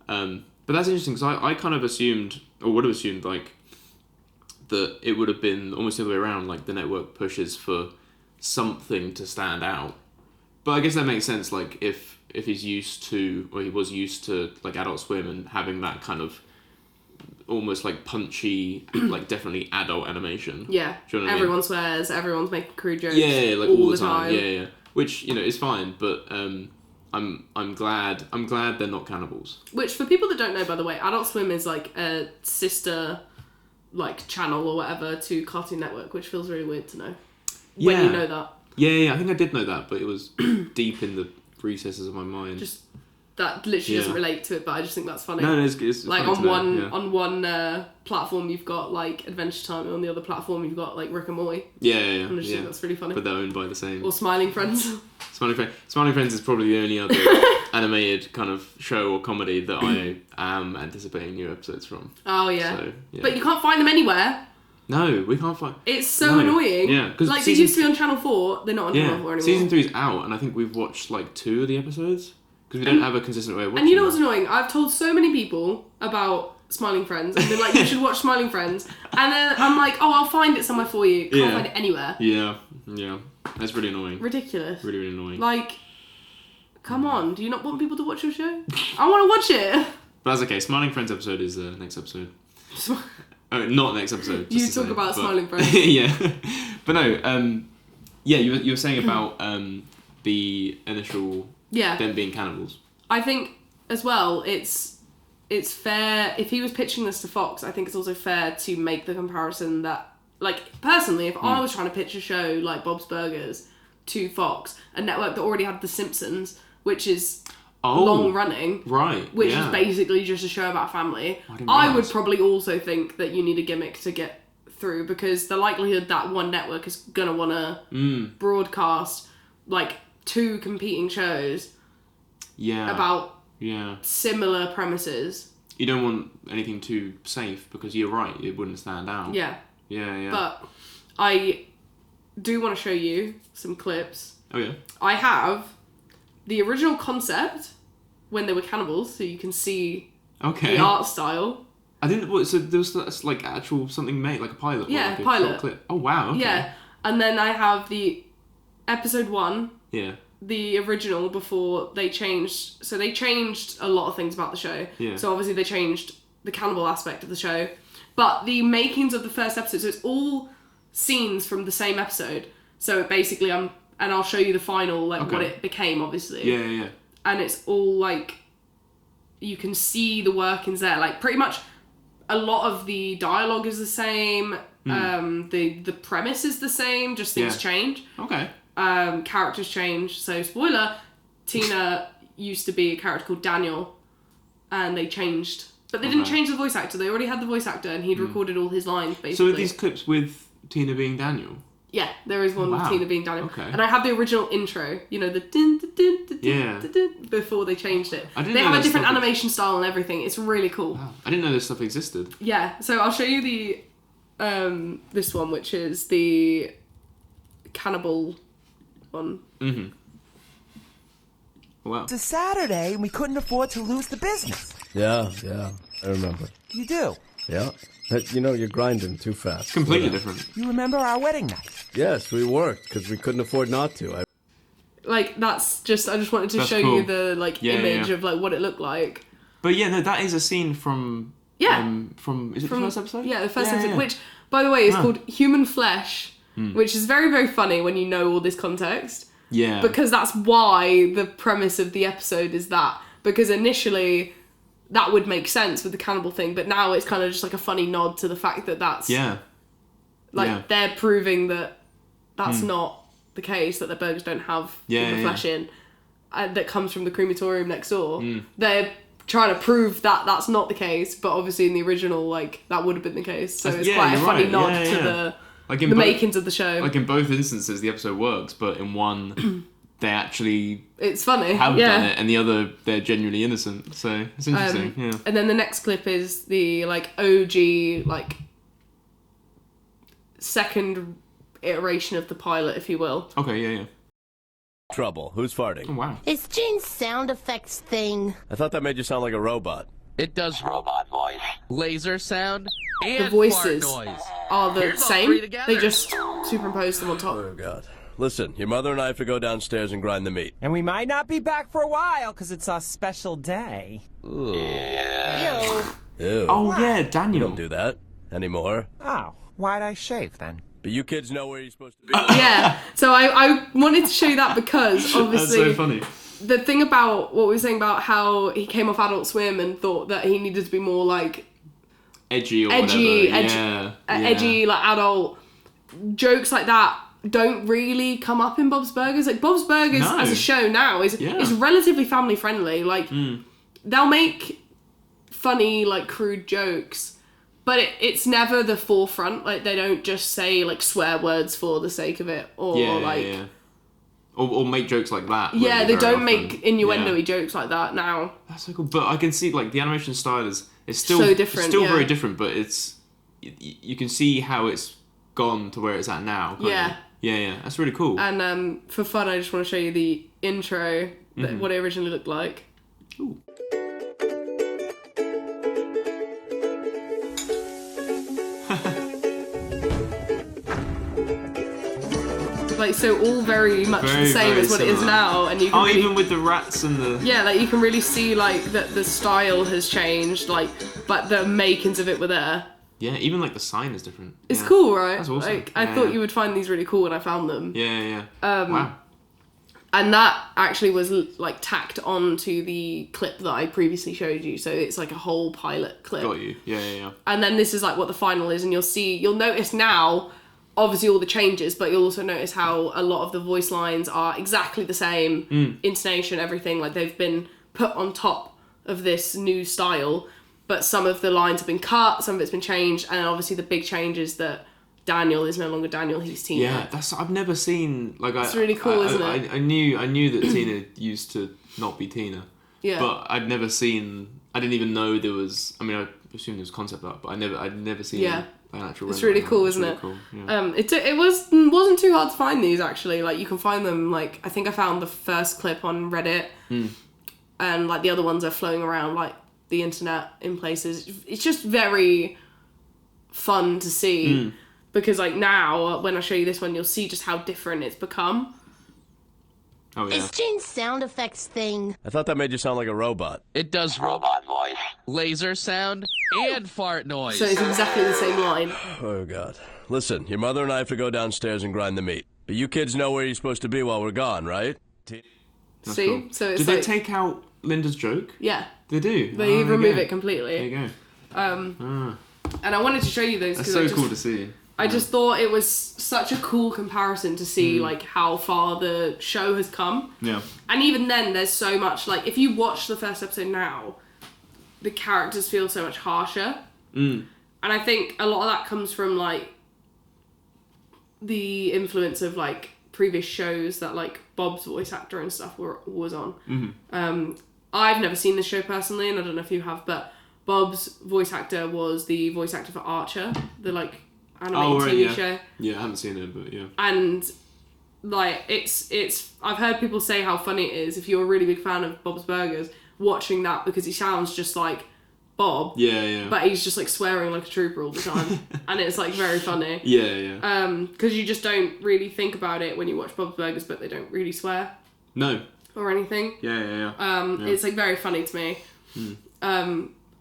But that's interesting because I kind of assumed, or would have assumed, like, that it would have been almost the other way around, like the network pushes for something to stand out. But I guess that makes sense, like, if he's used to, or he was used to, like, Adult Swim and having that kind of almost, like, punchy, like, definitely adult animation. Yeah, do you know what everyone I mean? swears, everyone's making crude jokes like, all the time. Yeah. Which, you know, is fine, but I'm glad they're not cannibals. Which, for people that don't know, by the way, Adult Swim is like a sister like channel or whatever to Cartoon Network, which feels really weird to know. When you know that. Yeah, I think I did know that, but it was deep in the recesses of my mind. Just that literally doesn't relate to it, but I just think that's funny. No, it's like funny on one platform you've got like Adventure Time, and on the other platform you've got like Rick and Morty. Yeah. And I just think that's really funny. But they're owned by the same. Or Smiling Friends. Smiling Friends is probably the only other animated kind of show or comedy that I am anticipating new episodes from. Oh yeah. So, yeah. But you can't find them anywhere. No, we can't find. It's so annoying. Yeah, because like they used to be on Channel 4. They're not on Channel 4 anymore. Season 3's out, and I think we've watched like 2 of the episodes because we don't have a consistent way of watching. And you know what's annoying? I've told so many people about Smiling Friends, and they're like, "You should watch Smiling Friends," and then I'm like, "Oh, I'll find it somewhere for you." Can't find it anywhere. Yeah, that's really annoying. Ridiculous. Really, really annoying. Like, come on, do you not want people to watch your show? I want to watch it. But that's okay. Smiling Friends episode is next episode. Not next episode. You talk about Smiling Friends. Yeah. But no, you were saying about the initial them being cannibals. I think as well it's fair if he was pitching this to Fox. I think it's also fair to make the comparison that, like, personally, if I was trying to pitch a show like Bob's Burgers to Fox, a network that already had The Simpsons, which is long running, right? Which is basically just a show about family. I would probably also think that you need a gimmick to get through, because the likelihood that one network is gonna want to broadcast like 2 competing shows about similar premises. You don't want anything too safe, because you're right, it wouldn't stand out. Yeah. But I do want to show you some clips. Oh yeah. I have the original concept when they were cannibals, so you can see the art style. I didn't. So there was like actual something made, like a pilot. Yeah, like a pilot. Clip. Oh wow. Okay. Yeah, and then I have the episode 1. Yeah. The original before they changed. So they changed a lot of things about the show. Yeah. So obviously they changed the cannibal aspect of the show, but the makings of the first episode. So it's all scenes from the same episode. So basically, and I'll show you the final, like what it became, obviously. Yeah. And it's all like, you can see the workings there. Like pretty much, a lot of the dialogue is the same. The premise is the same. Just things change. Okay. Characters change. So spoiler, Tina used to be a character called Daniel, and they changed. But they didn't change the voice actor. They already had the voice actor, and he'd recorded all his lines, basically. So are these clips with Tina being Daniel? Yeah, there is one with Tina being Daniel. Okay. And I have the original intro, you know, the din, din, din, din, din, before they changed it. They have a different animation style and everything. It's really cool. Wow. I didn't know this stuff existed. Yeah, so I'll show you the this one, which is the cannibal one. Mm-hmm. Wow. It's a Saturday and we couldn't afford to lose the business. Yeah, I remember. You do? Yeah. You know, you're grinding too fast. Completely different. You remember our wedding night? Yes, we worked because we couldn't afford not to. Like, that's just... I just wanted to show cool. you the, like, image of, like, what it looked like. But yeah, no, that is a scene from... Yeah. Is it the first episode? Yeah, the first episode, which, by the way, is called Human Flesh, which is very, very funny when you know all this context. Yeah. Because that's why the premise of the episode is that. Because initially, that would make sense with the cannibal thing, but now it's kind of just like a funny nod to the fact that that's... Yeah. Like, they're proving that that's not the case, that the burgers don't have human flesh in, that comes from the crematorium next door. They're trying to prove that that's not the case, but obviously in the original, like, that would have been the case. So it's quite a funny nod to the... Like the makings of the show. Like in both instances, the episode works, but in one, they actually it's funny have done it, and the other, they're genuinely innocent. So it's interesting. And then the next clip is the like OG like second iteration of the pilot, if you will. Okay, yeah. Trouble. Who's farting? Oh, wow. It's Gene's sound effects thing. I thought that made you sound like a robot. It does robot voice, laser sound, and the voices fart noise. are the Here's all same. three together. They just superimpose them on top. Oh, God. Listen, your mother and I have to go downstairs and grind the meat. And we might not be back for a while because it's a special day. Ew. Oh, yeah, You Daniel. don't do that anymore. Oh, why'd I shave then? But you kids know where you're supposed to be. Yeah, so I wanted to show you that because obviously That's so funny. the thing about what we were saying about how he came off Adult Swim and thought that he needed to be more like Edgy or edgy, whatever. edgy, like adult jokes like that don't really come up in Bob's Burgers. Like Bob's Burgers No. as a show now is relatively family friendly. Like they'll make funny like crude jokes, but it's never the forefront. Like they don't just say like swear words for the sake of it, or Or make jokes like that. yeah, really they very don't often. make innuendo-y jokes like that now. That's so cool. But I can see like the animation style is still So different, It's still yeah. very different, but it's you can see how it's gone to where it's at now. can't Yeah. you? Yeah. That's really cool. And for fun, I just want to show you the intro, what it originally looked like. Ooh. Like, so all very much Very, the same very as what it is similar. now, and you can really, even with the rats and the... yeah, like you can really see like that the style has changed, like, but the makings of it were there. Yeah, even like the sign is different. It's Yeah. cool, right? That's awesome. Like, I thought you would find these really cool when I found them. Yeah. Wow. And that actually was like tacked on to the clip that I previously showed you, so it's like a whole pilot clip. Got you. Yeah. And then this is like what the final is, and you'll notice now, obviously all the changes, but you'll also notice how a lot of the voice lines are exactly the same, intonation, everything, like they've been put on top of this new style, but some of the lines have been cut, some of it's been changed, and obviously the big change is that Daniel is no longer Daniel, he's Tina. Yeah, I've never seen like It's really cool, isn't it? I knew that Tina used to not be Tina. Yeah. But I didn't even know there was. I mean, I assumed there was concept art, but I'd never seen an actual. It's really cool, isn't it? Cool. Yeah. It wasn't too hard to find these actually. Like you can find them. Like I think I found the first clip on Reddit, and like the other ones are flowing around like the internet in places. It's just very fun to see because like now when I show you this one, you'll see just how different it's become. Oh yeah. It's Gene's sound effects thing. I thought that made you sound like a robot. It does robot voice, laser sound, and fart noise. So it's exactly the same line. Oh, God. Listen, your mother and I have to go downstairs and grind the meat. But you kids know where you're supposed to be while we're gone, right? That's See? cool. So it's Did like they take out Linda's joke? yeah, They do. they there remove you it go. completely. There you go. And I wanted to show you those That's because so cool to see. I just thought it was such a cool comparison to see like how far the show has come. Yeah. And even then there's so much like if you watch the first episode now, the characters feel so much harsher. And I think a lot of that comes from like the influence of like previous shows that like Bob's voice actor and stuff was on. I've never seen this show personally, and I don't know if you have, but Bob's voice actor was the voice actor for Archer, the like animated TV show. Yeah, I haven't seen it, but yeah. And like it's I've heard people say how funny it is if you're a really big fan of Bob's Burgers watching that, because he sounds just like Bob. Yeah. But he's just like swearing like a trooper all the time, and it's like very funny. Yeah. Because you just don't really think about it when you watch Bob's Burgers, but they don't really swear. No. Or anything. Yeah. It's like very funny to me.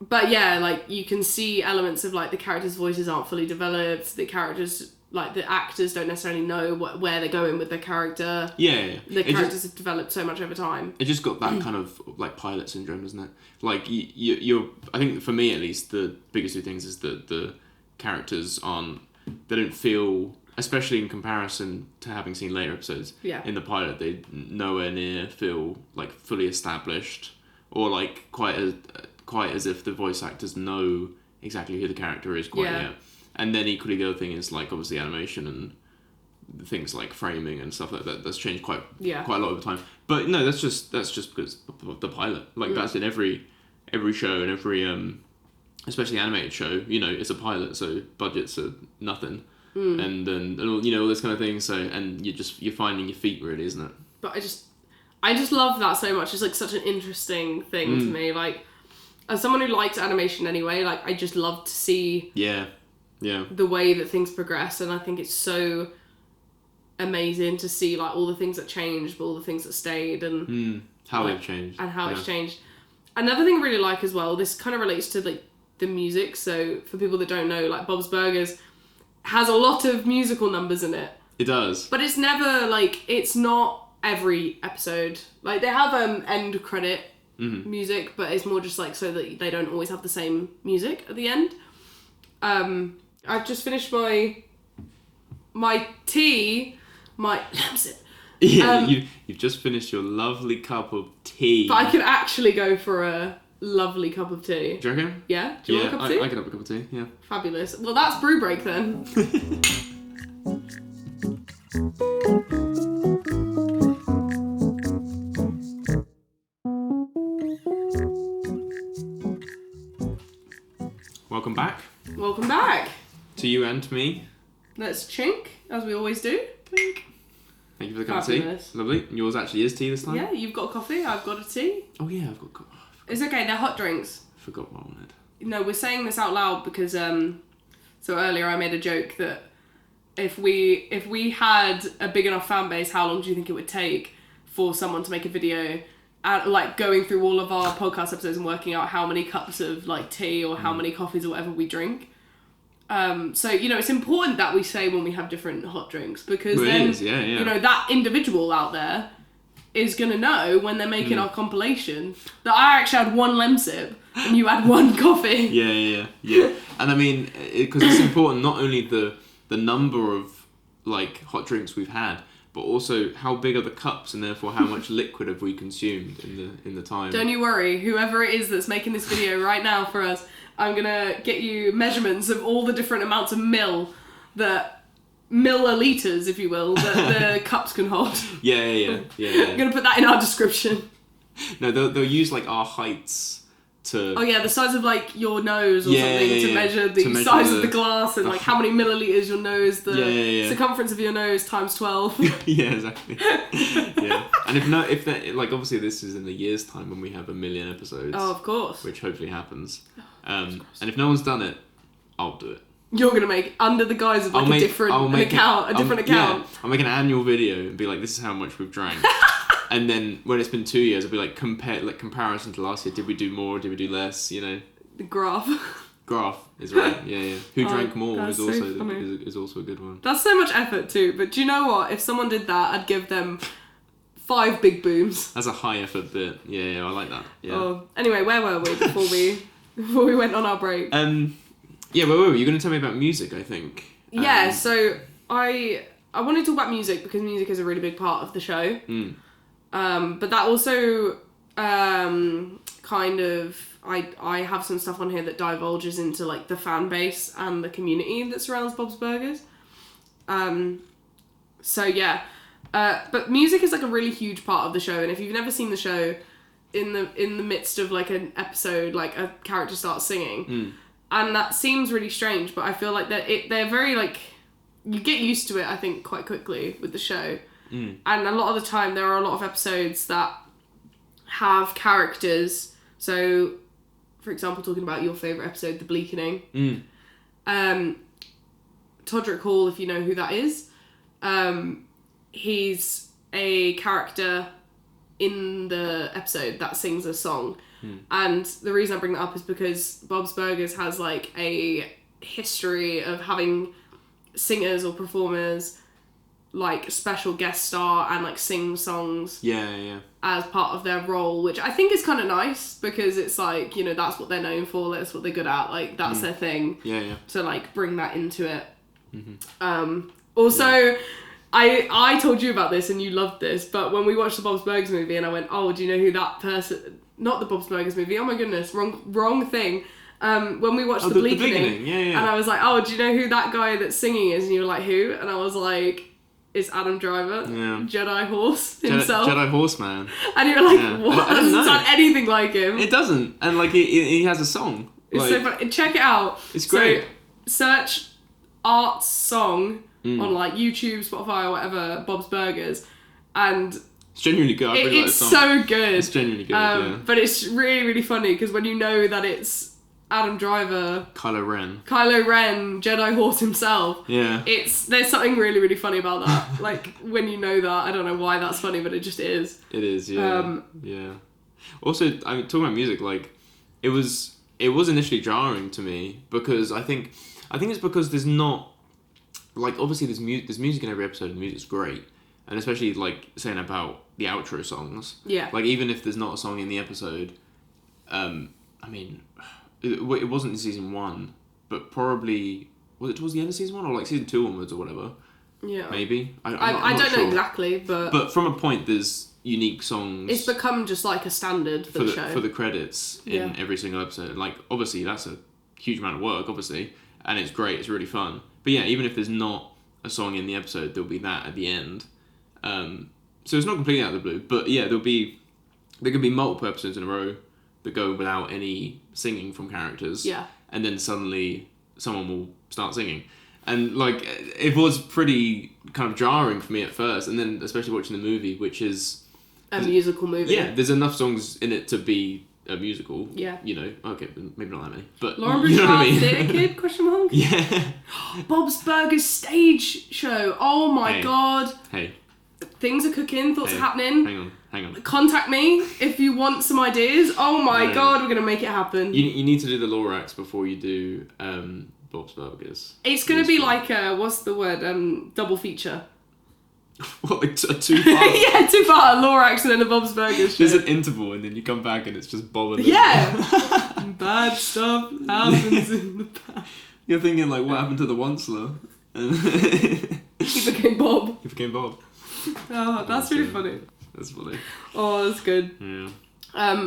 But yeah, like you can see elements of like the characters' voices aren't fully developed. The characters, like the actors, don't necessarily know where they're going with their character. Yeah. The characters have developed so much over time. It just got that kind of like pilot syndrome, doesn't it? Like you're. I think for me at least, the biggest two things is that the characters they don't feel, especially in comparison to having seen later episodes. Yeah. In the pilot, they nowhere near feel like fully established, or like quite as if the voice actors know exactly who the character is quite yet. And then equally the other thing is like obviously animation and things like framing and stuff like that. That's changed quite a lot over time. But no, that's just because of the pilot. Like that's in every show and every especially animated show. You know, it's a pilot, so budgets are nothing. And then all this kind of thing. So and you're finding your feet really, isn't it? But I just love that so much. It's like such an interesting thing to me. Like as someone who likes animation anyway, like I just love to see the way that things progress, and I think it's so amazing to see like all the things that changed, but all the things that stayed, and how they've changed and how it's changed. Another thing I really like as well, this kind of relates to like the music. So for people that don't know, like Bob's Burgers has a lot of musical numbers in it. It does, but it's never like, it's not every episode. Like they have end credit music, but it's more just like so that they don't always have the same music at the end. I've just finished my tea, my lamsip. Yeah, you've just finished your lovely cup of tea. But I could actually go for a lovely cup of tea. Do you reckon? Yeah? Do you want a cup of tea? I could have a cup of tea, yeah. Fabulous. Well, that's brew break then. Welcome back. Welcome back. To you and to me. Let's chink, as we always do. Clink. Thank you for the cup of tea. Lovely. And yours actually is tea this time? Yeah, you've got a coffee, I've got a tea. Oh yeah, I've got coffee. It's okay, they're hot drinks. I forgot what I wanted. No, we're saying this out loud because so earlier I made a joke that if we had a big enough fan base, how long do you think it would take for someone to make a video like going through all of our podcast episodes and working out how many cups of like tea or how many coffees or whatever we drink. So, it's important that we say when we have different hot drinks, because that individual out there is going to know when they're making our compilation that I actually had one lemsip and you had one coffee. Yeah. And I mean, because it's important not only the number of like hot drinks we've had, but also how big are the cups and therefore how much liquid have we consumed in the time. Don't you worry, whoever it is that's making this video right now for us, I'm gonna get you measurements of all the different amounts of milliliters, if you will, that the cups can hold. Yeah. I'm gonna put that in our description. No, they'll use like our heights to... Oh yeah, the size of like your nose or something to measure the size of the glass and like how many milliliters your nose, the circumference of your nose times 12. Yeah, exactly. Yeah. And if that, like obviously this is in a year's time when we have 1 million episodes. Oh, of course. Which hopefully happens. And if no one's done it, I'll do it. You're gonna make under the guise of like a different account. Yeah, I'll make an annual video and be like, this is how much we've drank. And then when it's been 2 years, I'll be like, comparison to last year. Did we do more? Did we do less? The graph. Graph is right. Yeah. Who drank more is also a good one. That's so much effort too. But do you know what? If someone did that, I'd give them 5 big booms. That's a high effort bit. Yeah, I like that. Yeah. Oh, anyway, where were we before we went on our break? Yeah, where were we? You're going to tell me about music, I think. Yeah. So I want to talk about music because music is a really big part of the show. But that also kind of I have some stuff on here that divulges into like the fan base and the community that surrounds Bob's Burgers. So yeah, but music is like a really huge part of the show, and if you've never seen the show, in the midst of like an episode, like a character starts singing, and that seems really strange, but I feel like they're very like, you get used to it I think quite quickly with the show. and a lot of the time there are a lot of episodes that have characters. So, for example, talking about your favourite episode, The Bleakening, Todrick Hall, if you know who that is, he's a character in the episode that sings a song. And the reason I bring that up is because Bob's Burgers has like a history of having singers or performers like special guest star and like sing songs as part of their role, which I think is kind of nice because it's like, you know, that's what they're known for, that's what they're good at, like that's their thing. So like bring that into it. Also, I told you about this and you loved this, but when we watched the Bob's Burgers movie and I went, oh, do you know who that person... Not the Bob's Burgers movie, oh my goodness, wrong thing. When we watched The Bleakening, and I was like, oh, do you know who that guy that's singing is? And you were like, who? And I was like, it's Adam Driver, Jedi Horse himself. Jedi Horseman. And you were like, what? It doesn't sound anything like him. It doesn't. And like, he has a song. It's like, so funny. Check it out. It's great. So, search Art's song on like YouTube, Spotify or whatever, Bob's Burgers, and it's genuinely good. I really like the it's song. so good. It's genuinely good, But it's really, really funny because when you know that it's Adam Driver, Kylo Ren, Jedi Horse himself, there's something really, really funny about that. Like, when you know that, I don't know why that's funny, but it just is. It is, yeah. Also, I mean, talking about music, like, it was initially jarring to me because I think it's because there's not, like, obviously there's music in every episode and the music's great. And especially, like, saying about the outro songs. Yeah. Like, even if there's not a song in the episode, I mean, it wasn't in season 1, but probably... Was it towards the end of season 1 or, like, season 2 onwards or whatever? Yeah. Maybe? I don't know exactly, but... But from a point, there's unique songs... It's become just, like, a standard for the show. For the credits in every single episode. And, like, obviously, that's a huge amount of work, obviously. And it's great. It's really fun. But, yeah, even if there's not a song in the episode, there'll be that at the end. So it's not completely out of the blue, but yeah, there could be multiple episodes in a row that go without any singing from characters. Yeah. And then suddenly someone will start singing. And like, it was pretty kind of jarring for me at first, and then especially watching the movie, which is... A musical movie. Yeah, there's enough songs in it to be a musical. Yeah. You know, okay, maybe not that many, but Lauren you know what I mean? Theatre Kid, question mark? Yeah. Bob's Burgers stage show. Oh my god. Hey. Things are cooking, thoughts are happening. Hang on. Contact me if you want some ideas. Oh my god, we're going to make it happen. You need to do the Lorax before you do Bob's Burgers. It's going to be like a, what's the word, double feature. What, like a two-part? Yeah, two-part, Lorax and then a Bob's Burgers show. There's an interval and then you come back and it's just Bob and yeah! Bad stuff happens in the past. You're thinking like, what happened to the Onceler? He became Bob. Oh, that's really funny. That's funny. Oh, that's good. Yeah.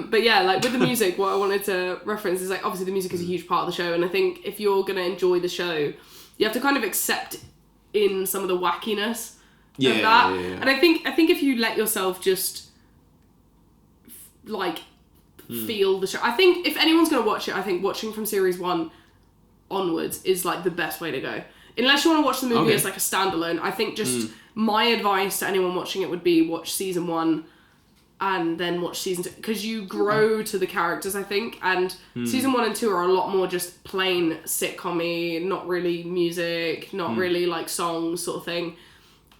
But yeah, like with the music, what I wanted to reference is like obviously the music is a huge part of the show, and I think if you're gonna enjoy the show, you have to kind of accept in some of the wackiness of that. Yeah. And I think if you let yourself just feel the show, I think if anyone's gonna watch it, I think watching from series 1 onwards is like the best way to go. Unless you want to watch the movie as like a standalone, I think just my advice to anyone watching it would be watch season 1 and then watch season 2, because you grow to the characters, I think, and season 1 and 2 are a lot more just plain sitcom-y, not really music, not really like songs sort of thing.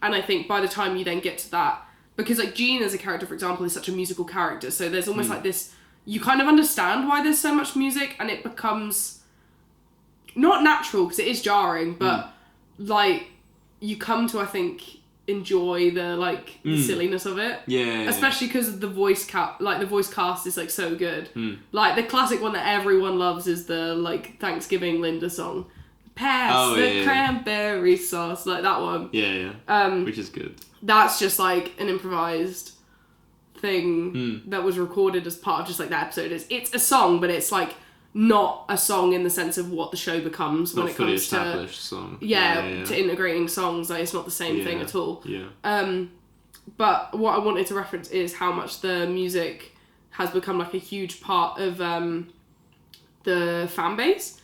And I think by the time you then get to that, because like Gene as a character, for example, is such a musical character, so there's almost like this, you kind of understand why there's so much music, and it becomes not natural because it is jarring, but like you come to, I think, enjoy the the silliness of it. Yeah. Especially because the voice cast is like so good. Like the classic one that everyone loves is the like Thanksgiving Linda song. Pass the cranberry sauce, like that one. Yeah. Which is good. That's just like an improvised thing that was recorded as part of just like that episode. It's a song, but it's like not a song in the sense of what the show becomes when it comes to song. To integrating songs. Like it's not the same thing at all. But what I wanted to reference is how much the music has become like a huge part of the fan base.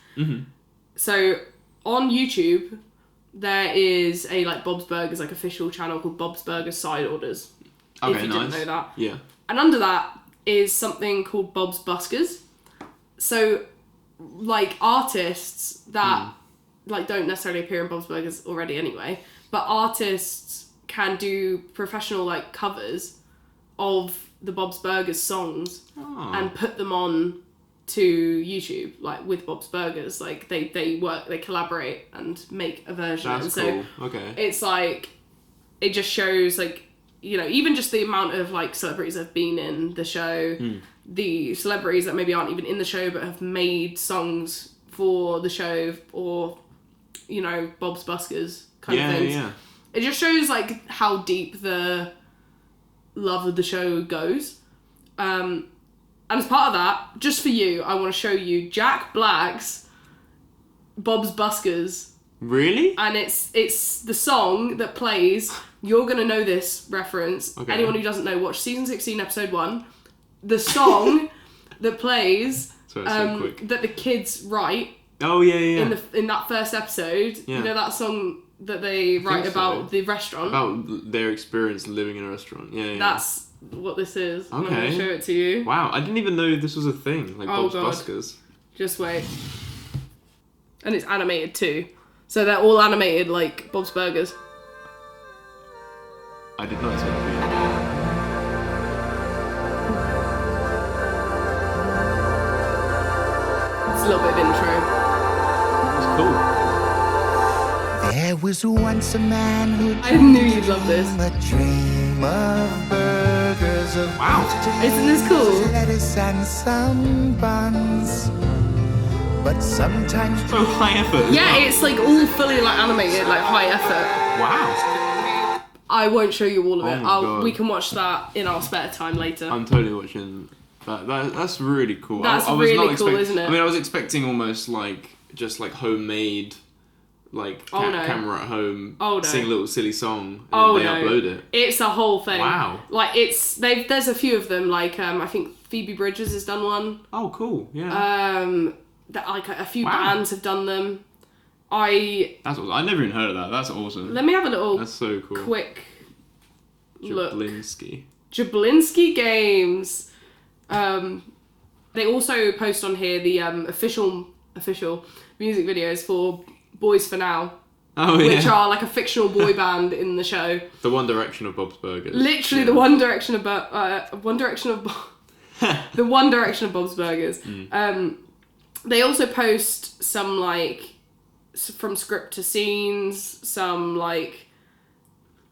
So on YouTube, there is a like Bob's Burgers like official channel called Bob's Burgers Side Orders. Okay, if you didn't know that. Yeah. And under that is something called Bob's Buskers. So, like, artists that, like, don't necessarily appear in Bob's Burgers already anyway, but artists can do professional, like, covers of the Bob's Burgers songs and put them on to YouTube, like, with Bob's Burgers. Like, they work, they collaborate and make a version. That's and cool. Okay. It's, like, it just shows, like, you know, even just the amount of, like, celebrities that have been in the show, the celebrities that maybe aren't even in the show but have made songs for the show or, you know, Bob's Buskers kind of things. Yeah. It just shows, like, how deep the love of the show goes. And as part of that, just for you, I want to show you Jack Black's Bob's Buskers. Really? And it's the song that plays. You're gonna know this reference. Okay. Anyone who doesn't know, watch season 16, episode 1. The song that plays that the kids write. Oh yeah. In that first episode, you know that song that they write about the restaurant. About their experience living in a restaurant. Yeah. That's what this is. Okay. I'm gonna show it to you. Wow, I didn't even know this was a thing. Like Bob's Buskers. Just wait. And it's animated too. So they're all animated like Bob's Burgers. I did not expect to be. It's a little bit of intro. It's cool. There was once a man who I knew you'd love this. a dream of burgers of Isn't this cool? lettuce and some buns. But sometimes So high effort. as Yeah, well. it's like all fully like animated, like high effort. Wow. I won't show you all of it. Oh my God. We can watch that in our spare time later. I'm totally watching that. That's really cool. That's I was really not cool, isn't it? I mean, I was expecting almost like just like homemade, like Oh, no. camera at home, Oh, no. sing a little silly song, and Oh they no, upload it. It's a whole thing. Wow. Like there's a few of them. Like I think Phoebe Bridgers has done one. Oh, cool. Yeah. That like a few Wow. bands have done them. That's awesome. I never even heard of that. That's awesome. Let me have a little That's so cool. quick look. Jablinski. Jablinski Games. They also post on here the official music videos for Boys for Now, Oh which yeah. are like a fictional boy band in the show. The One Direction of Bob's Burgers. Literally Yeah. the One Direction of the One Direction of Bob's Burgers. They also post some like from script to scenes, some like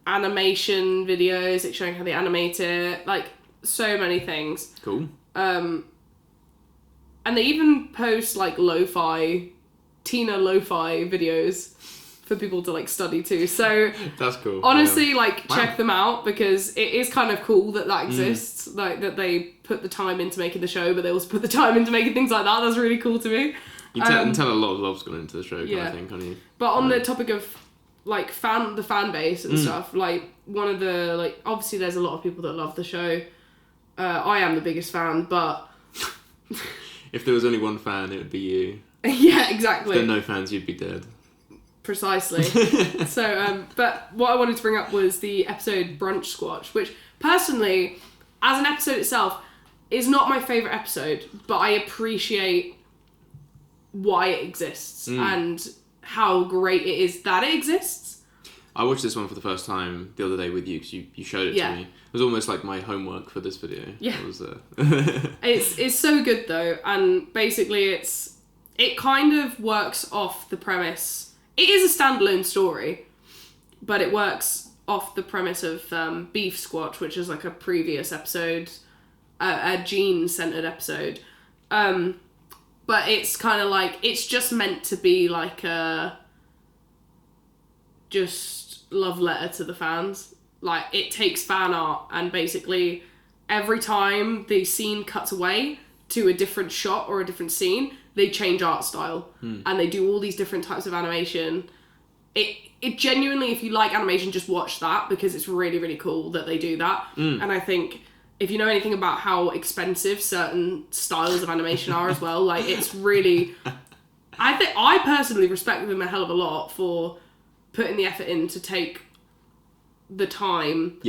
animation videos, like showing how they animate it, like so many things. Cool. And they even post like Tina lo-fi videos for people to like study too. So That's cool. honestly, yeah. like Wow. check them out because it is kind of cool that exists. Like that they put the time into making the show, but they also put the time into making things like that. That's really cool to me. You can tell a lot of love's gone into the show, yeah. I think, can't you? But on the topic of like the fan base and stuff, like one of the like obviously there's a lot of people that love the show. I am the biggest fan, but If there was only one fan, it would be you. yeah, exactly. If there are no fans, you'd be dead. Precisely. So, but what I wanted to bring up was the episode Brunch Squatch, which personally, as an episode itself, is not my favourite episode, but I appreciate why it exists and how great it is that it exists. I watched this one for the first time the other day with you because you showed it to me. It was almost like my homework for this video. Yeah. It was, It's so good though, and basically it kind of works off the premise. It is a standalone story, but it works off the premise of Beef Squatch, which is like a previous episode, a gene-centered episode. But it's kind of like, it's just meant to be like a just love letter to the fans. Like, it takes fan art and basically every time the scene cuts away to a different shot or a different scene, they change art style and they do all these different types of animation. It genuinely, if you like animation, just watch that because it's really, really cool that they do that. And I think if you know anything about how expensive certain styles of animation are as well, like it's really, I personally respect them a hell of a lot for putting the effort in to take the time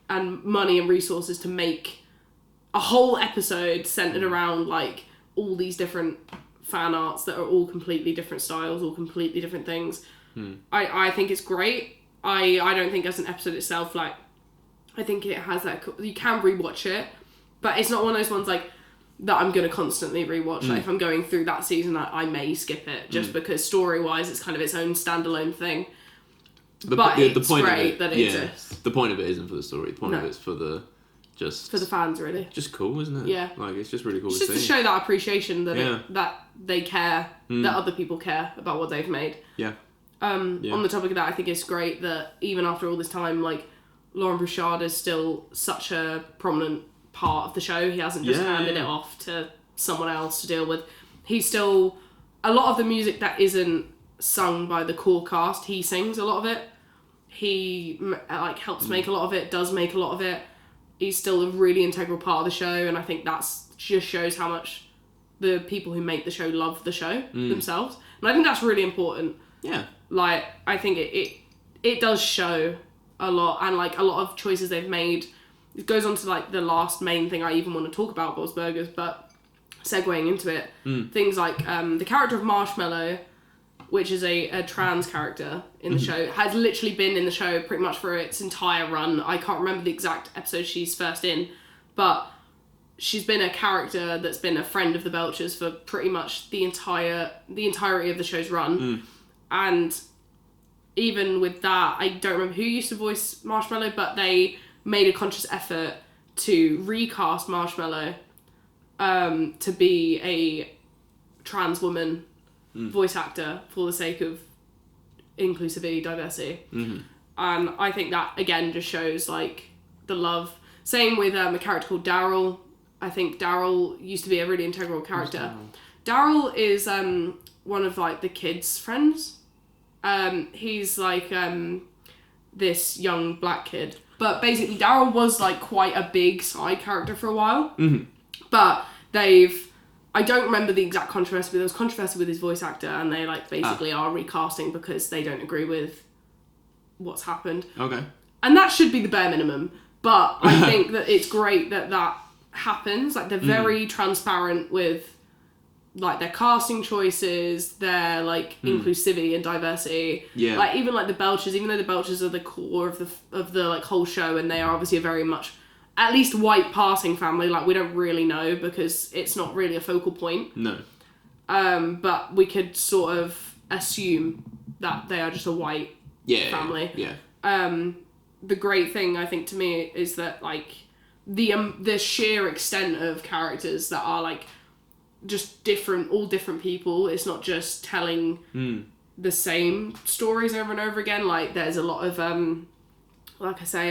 and money and resources to make a whole episode centered around like all these different fan arts that are all completely different styles, all completely different things. I think it's great. I don't think as an episode itself, like, I think it has that, you can rewatch it, but it's not one of those ones like that I'm going to constantly rewatch. Like if I'm going through that season, I may skip it just because story wise it's kind of its own standalone thing. But it's point great of it, that it exists. The point of it isn't for the story. The point of it's for the for the fans, really. Just cool, isn't it? Yeah. Like, it's just really cool it's to just see. to show that appreciation that that they care, that other people care about what they've made. Yeah. On the topic of that, I think it's great that even after all this time, like, Lauren Bouchard is still such a prominent part of the show. He hasn't just handed it off to someone else to deal with. He's still... A lot of the music that isn't sung by the core cast, he sings a lot of it. He, like, helps make a lot of it, does make a lot of it. He's still a really integral part of the show, and I think that's just shows how much the people who make the show love the show themselves. And I think that's really important. Yeah. Like, I think it does show a lot, and like a lot of choices they've made. It goes on to like the last main thing I even want to talk about, Bob's Burgers, but segueing into it, things like the character of Marshmallow, which is a trans character in the show, has literally been in the show pretty much for its entire run. I can't remember the exact episode she's first in, but she's been a character that's been a friend of the Belchers for pretty much the entirety of the show's run. And even with that, I don't remember who used to voice Marshmallow, but they made a conscious effort to recast Marshmallow to be a trans woman voice actor for the sake of inclusivity, diversity. And I think that, again, just shows, like, the love. Same with a character called Daryl. I think Daryl used to be a really integral character. Daryl is one of, like, the kids' friends. He's, like, this young black kid. But basically, Daryl was, like, quite a big side character for a while. But I don't remember the exact controversy, but there was controversy with his voice actor, and they, like, basically are recasting because they don't agree with what's happened. Okay. And that should be the bare minimum. But I think that it's great that that happens. Like, they're very transparent with, like, their casting choices, their, like, inclusivity and diversity. Yeah. Like, even, like, the Belchers, even though the Belchers are the core of the like, whole show, and they are obviously a very much, at least white passing family, like, we don't really know because it's not really a focal point. No. But we could sort of assume that they are just a white family. Yeah. The great thing, I think, to me is that, like, the sheer extent of characters that are, like, just different, all different people. It's not just telling the same stories over and over again. Like, there's a lot of, like I say,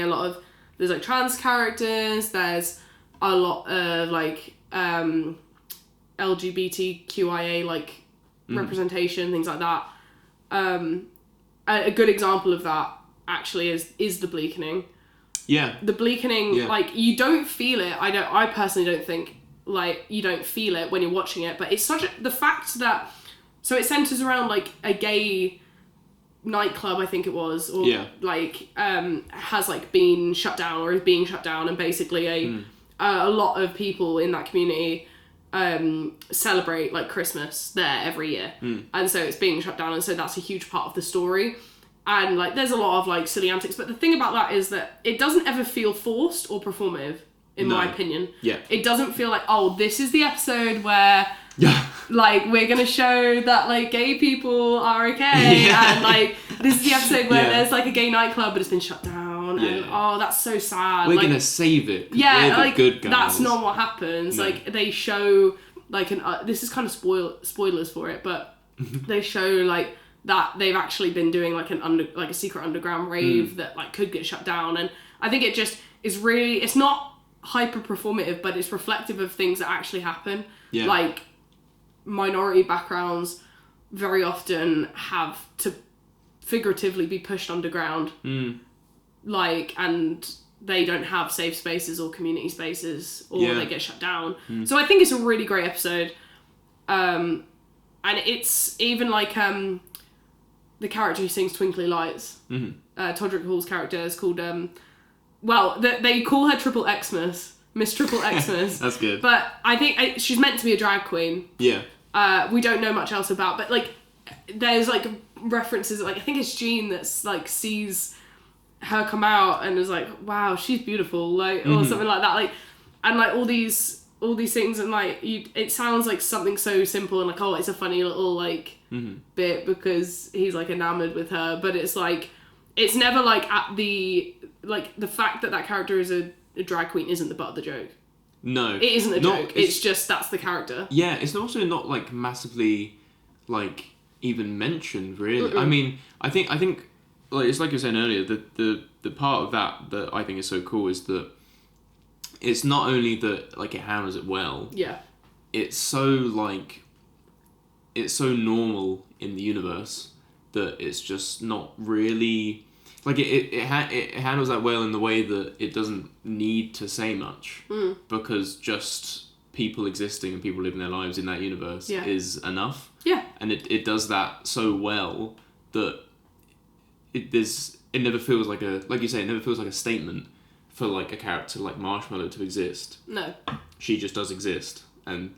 there's, like, trans characters, there's a lot of, like, LGBTQIA, like, representation, things like that. A good example of that, actually, is the Bleakening. Yeah. The Bleakening, like, you don't feel it. I personally don't think, like, you don't feel it when you're watching it, but it's the fact that, so it centers around, like, a gay nightclub, I think it was, or like, has, like, been shut down, or is being shut down, and basically a lot of people in that community celebrate, like, Christmas there every year, and so it's being shut down, and so that's a huge part of the story. And, like, there's a lot of, like, silly antics, but the thing about that is that it doesn't ever feel forced or performative, in my opinion. Yeah. It doesn't feel like, oh, this is the episode where, like, we're gonna show that, like, gay people are okay, and, like, this is the episode where there's, like, a gay nightclub, but it's been shut down, and, oh, that's so sad. We're like, gonna save it. Yeah, we're the like, good guys. that's not what happens. No. Like, they show, like, this is kind of spoilers for it, but they show, like, that they've actually been doing, like, a secret underground rave that, like, could get shut down, and I think it just is really, it's not hyper performative, but it's reflective of things that actually happen. Yeah. Like, minority backgrounds very often have to figuratively be pushed underground, like, and they don't have safe spaces or community spaces, or they get shut down. So I think it's a really great episode, and it's even, like, the character who sings Twinkly Lights. Todrick Hall's character is called they call her Triple Xmas, Miss Triple Xmas. That's good. But I think she's meant to be a drag queen. Yeah. We don't know much else about, but like there's like references, like I think it's Jean that's like sees her come out and is like, wow, she's beautiful, like, or something like that, like, and like all these things, and like it sounds like something so simple and like, oh, it's a funny little like bit because he's like enamored with her, but it's like it's never like at the fact that character is a drag queen isn't the butt of the joke. No, it isn't a joke. It's just that's the character. Yeah, it's also not like massively like even mentioned really. I mean, I think like it's like you were saying earlier, the part of that I think is so cool is that it's not only that like it handles it well. Yeah. It's so normal in the universe that it's just not really like it handles that well in the way that it doesn't need to say much because just people existing and people living their lives in that universe is enough. Yeah. And it does that so well that it never feels like like you say, it never feels like a statement for like a character like Marshmallow to exist. No. She just does exist and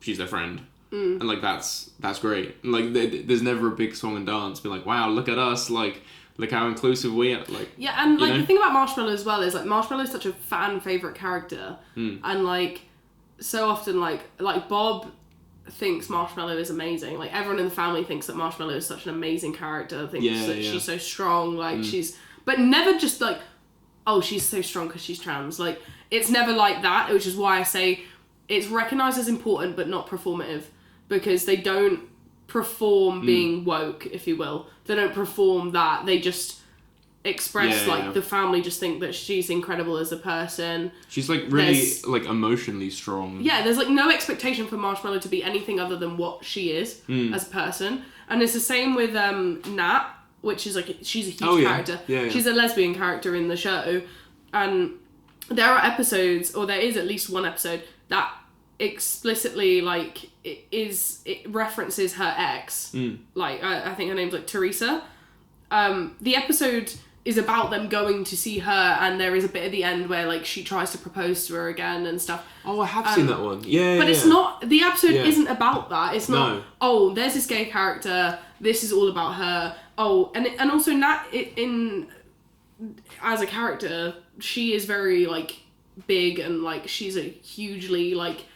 she's their friend. And like that's great. Like there's never a big song and dance be like, wow, look at us, like look how inclusive we are. Like, yeah, and like the thing about Marshmallow as well is like Marshmallow is such a fan favorite character, and like so often like Bob thinks Marshmallow is amazing. Like everyone in the family thinks that Marshmallow is such an amazing character. Thinks that she's so strong. Like but never just like, oh, she's so strong because she's trans. Like it's never like that, which is why I say it's recognised as important but not performative, because they don't perform being woke, if you will. They don't perform that. They just express the family just think that she's incredible as a person. She's like really like emotionally strong. Yeah, there's like no expectation for Marshmallow to be anything other than what she is as a person. And it's the same with Nat, which is like she's a huge character. Yeah. She's a lesbian character in the show, and there are episodes, or there is at least one episode that explicitly like it references her ex. Like I think her name's like Teresa. The episode is about them going to see her, and there is a bit at the end where like she tries to propose to her again and stuff. Oh, I have seen that one. Yeah, but it's not, the episode isn't about that. It's not, oh, there's this gay character, this is all about her. Oh, and also Nat in as a character, she is very like big, and like she's a hugely like,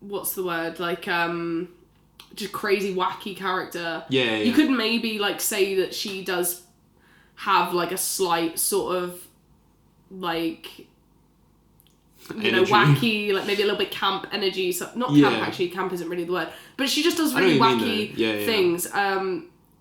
what's the word, like just crazy wacky character. Yeah. You could maybe like say that she does have like a slight sort of like, you know, wacky, like maybe a little bit camp energy. So not camp actually, camp isn't really the word, but she just does really wacky things.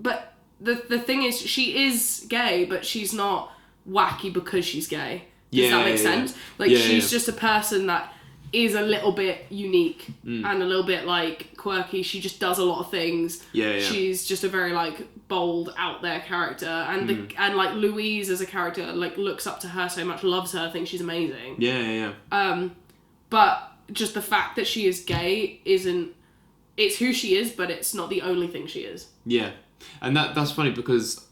But the thing is, she is gay, but she's not wacky because she's gay. Does that make sense? Like she's just a person that is a little bit unique and a little bit like quirky. She just does a lot of things. She's just a very like bold, out there character, and and like Louise as a character like looks up to her so much, loves her, thinks she's amazing. But just the fact that she is gay isn't, it's who she is, but it's not the only thing she is. Yeah, and that's funny because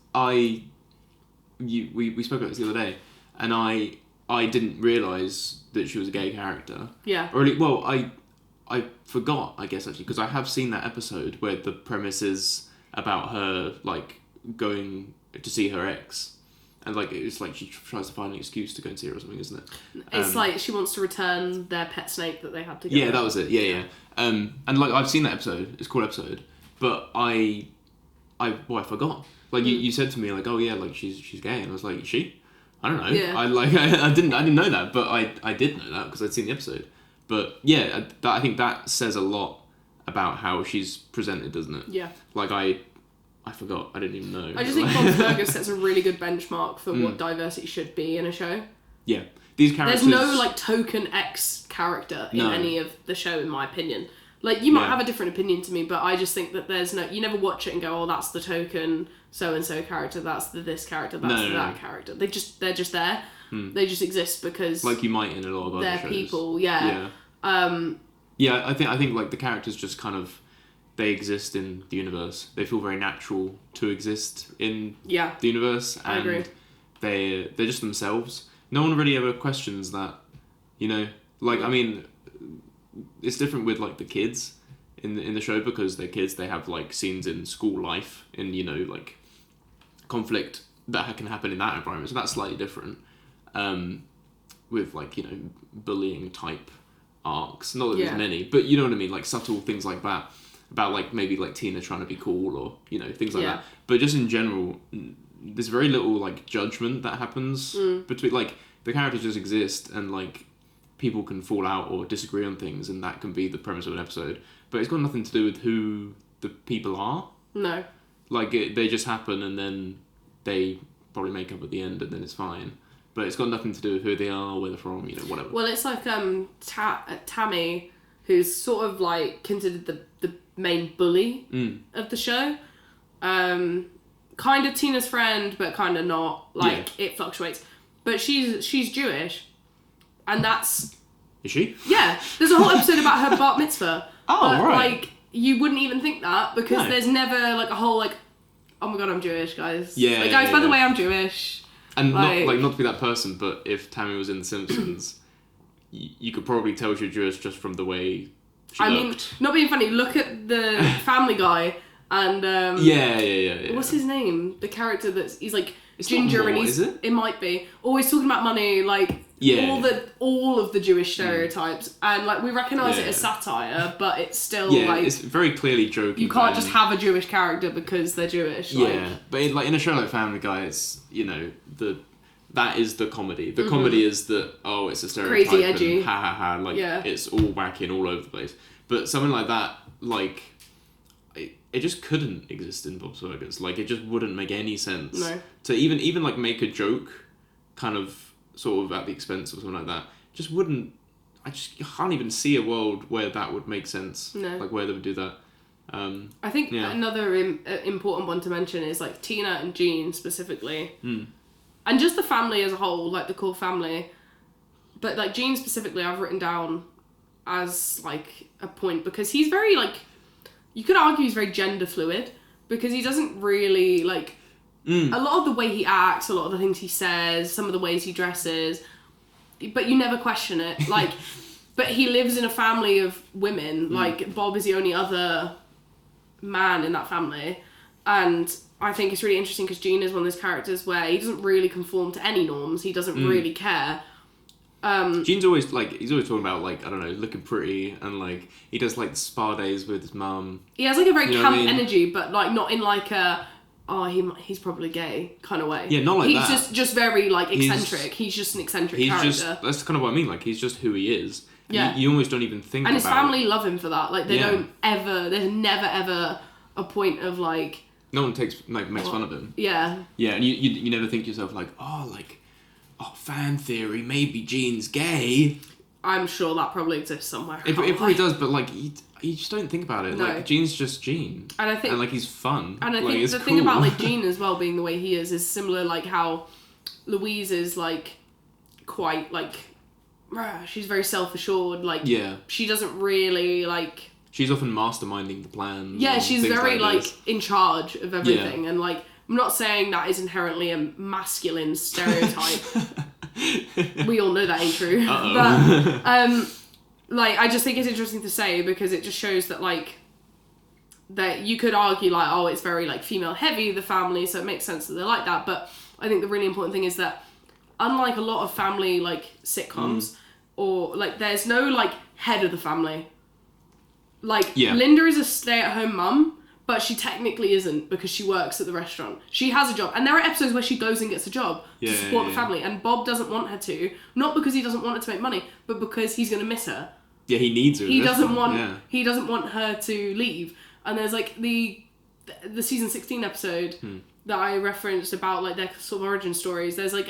we spoke about this the other day, and I didn't realise that she was a gay character. Yeah. Or well, I forgot, I guess, actually, because I have seen that episode where the premise is about her, like, going to see her ex. And, like, it's like she tries to find an excuse to go and see her or something, isn't it? It's like she wants to return their pet snake that they had together. Yeah, that was it. Yeah. And, like, I've seen that episode. It's a cool episode. But I forgot. Like, you said to me, like, oh, yeah, like, she's gay. And I was like, is she? I don't know. Yeah. I didn't know that, but I did know that because I'd seen the episode. But yeah, I think that says a lot about how she's presented, doesn't it? Yeah. Like I forgot. I didn't even know. I just think Bob's Burgers sets a really good benchmark for what diversity should be in a show. Yeah. These characters. There's no like token X character in any of the show, in my opinion. Like you might have a different opinion to me, but I just think that there's no. You never watch it and go, oh, that's the token so and so character. That's the this character. That's that character. They're just there. They just exist because like you might in a lot of other shows. They're people. Yeah. Yeah. I think like the characters just kind of they exist in the universe. They feel very natural to exist in Yeah. the universe, I agree. and they're just themselves. No one really ever questions that, you know. Like, I mean, it's different with like the kids in the show, because they're kids. They have like scenes in school life, and you know, like conflict that can happen in that environment. So that's slightly different. With like, you know, bullying type arcs. Not that there's many, but you know what I mean. Like subtle things like that. About like maybe like Tina trying to be cool, or you know, things like that. But just in general, there's very little like judgment that happens between, like, the characters just exist, and like people can fall out or disagree on things, and that can be the premise of an episode. But it's got nothing to do with who the people are. No. Like they just happen, and then they probably make up at the end, and then it's fine. But it's got nothing to do with who they are, where they're from, you know, whatever. Well, it's like Tammy, who's sort of like considered the main bully of the show. Kind of Tina's friend, but kind of not. Like, it fluctuates. But she's Jewish, and that's... Is she? Yeah. There's a whole episode about her bar mitzvah. Oh, but, right. Like, you wouldn't even think that, because there's never like a whole like, oh my god, I'm Jewish, guys. Yeah. Like, guys, by the way, I'm Jewish. And not to be that person, but if Tammy was in The Simpsons, you could probably tell she's Jewish just from the way she looked. Not being funny, look at the Family Guy and yeah. what's his name? The character he's like It's ginger, not more, and he's is it? It might be always talking about money, like all of the Jewish stereotypes, and like we recognise it as satire, but it's still like, it's very clearly joking. You can't just have a Jewish character because they're Jewish. But in a show like Family Guy, it's, you know, that is the comedy. The comedy is that, oh, it's a stereotype, crazy, edgy, and ha ha ha, like it's all wacky and all over the place. But something like that, like, it just couldn't exist in Bob's Burgers. Like, it just wouldn't make any sense. No. To even like make a joke, kind of sort of at the expense of something like that, just wouldn't. I can't even see a world where that would make sense. No. Like where they would do that. I think another important one to mention is like Tina and Gene specifically, and just the family as a whole, like the core family. But like Gene specifically, I've written down as like a point, because he's very like, you could argue he's very gender fluid, because he doesn't really like a lot of the way he acts, a lot of the things he says, some of the ways he dresses, but you never question it. Like, but he lives in a family of women. Like, Bob is the only other man in that family, and I think it's really interesting because Gene is one of those characters where he doesn't really conform to any norms. He doesn't really care. Gene's always like, he's always talking about like, I don't know, looking pretty, and like he does like spa days with his mum. He has like a very camp energy, but like not in like a he's probably gay kind of way. Yeah, not like that. He's just very like eccentric. He's just an eccentric character. That's kind of what I mean. Like, he's just who he is. Yeah. You almost don't even think about it. And his family love him for that. Like, they don't ever, there's never ever a point of like... No one makes fun of him. Yeah. Yeah, and you never think to yourself like, fan theory, maybe Gene's gay. I'm sure that probably exists somewhere. It probably does, but like, you just don't think about it. No. Like, Gene's just Gene. And I think... And like, he's fun. And I like, think the thing about like Gene as well being the way he is similar, like how Louise is like quite like... She's very self-assured, like, she doesn't really, like... She's often masterminding the plans. Yeah, she's very, like, this. in charge of everything, and, like, I'm not saying that is inherently a masculine stereotype. We all know that ain't true. But, like, I just think it's interesting to say, because it just shows that, like, that you could argue, like, oh, it's very, like, female-heavy, the family, so it makes sense that they're like that, but I think the really important thing is that unlike a lot of family, like, sitcoms, or, like, there's no, like, head of the family. Like, Linda is a stay-at-home mum, but she technically isn't, because she works at the restaurant. She has a job, and there are episodes where she goes and gets a job to support the family, and Bob doesn't want her to, not because he doesn't want her to make money, but because he's going to miss her. Yeah, he needs her. He doesn't want her to leave. And there's, like, the season 16 episode... that I referenced about, like, their sort of origin stories. There's, like,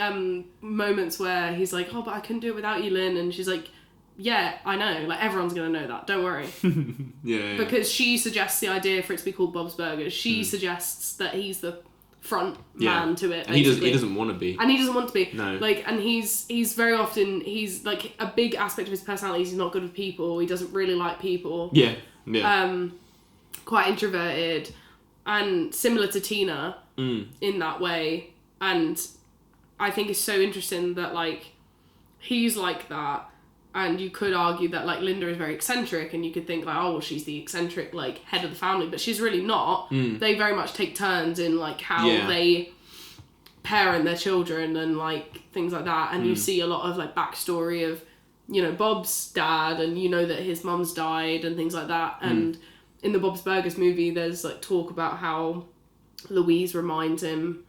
moments where he's like, oh, but I couldn't do it without you, Lynn. And she's like, yeah, I know. Like, everyone's going to know that. Don't worry. Because she suggests the idea for it to be called Bob's Burgers. She suggests that he's the front man to it, and he doesn't want to be. And he doesn't want to be. No. Like, and he's very often, he's, like, a big aspect of his personality is he's not good with people. He doesn't really like people. Yeah. quite introverted and similar to Tina in that way. And I think it's so interesting that, like, he's like that, and you could argue that, like, Linda is very eccentric, and you could think, like, oh, well, she's the eccentric, like, head of the family, but she's really not. They very much take turns in, like, how they parent their children and, like, things like that, and you see a lot of, like, backstory of, you know, Bob's dad, and you know that his mum's died and things like that, and in the Bob's Burgers movie, there's, like, talk about how Louise reminds him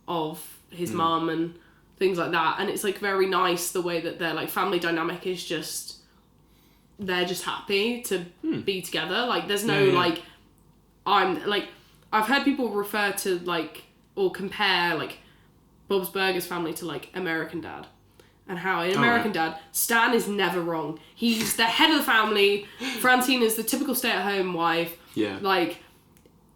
of his mum and things like that, and it's, like, very nice the way that their, like, family dynamic is just, they're just happy to be together. Like, there's no like, I've heard people refer to, like, or compare, like, Bob's Burgers family to, like, American Dad, and how in American Dad, Stan is never wrong. He's the head of the family. Francine is the typical stay-at-home wife. Yeah. Like,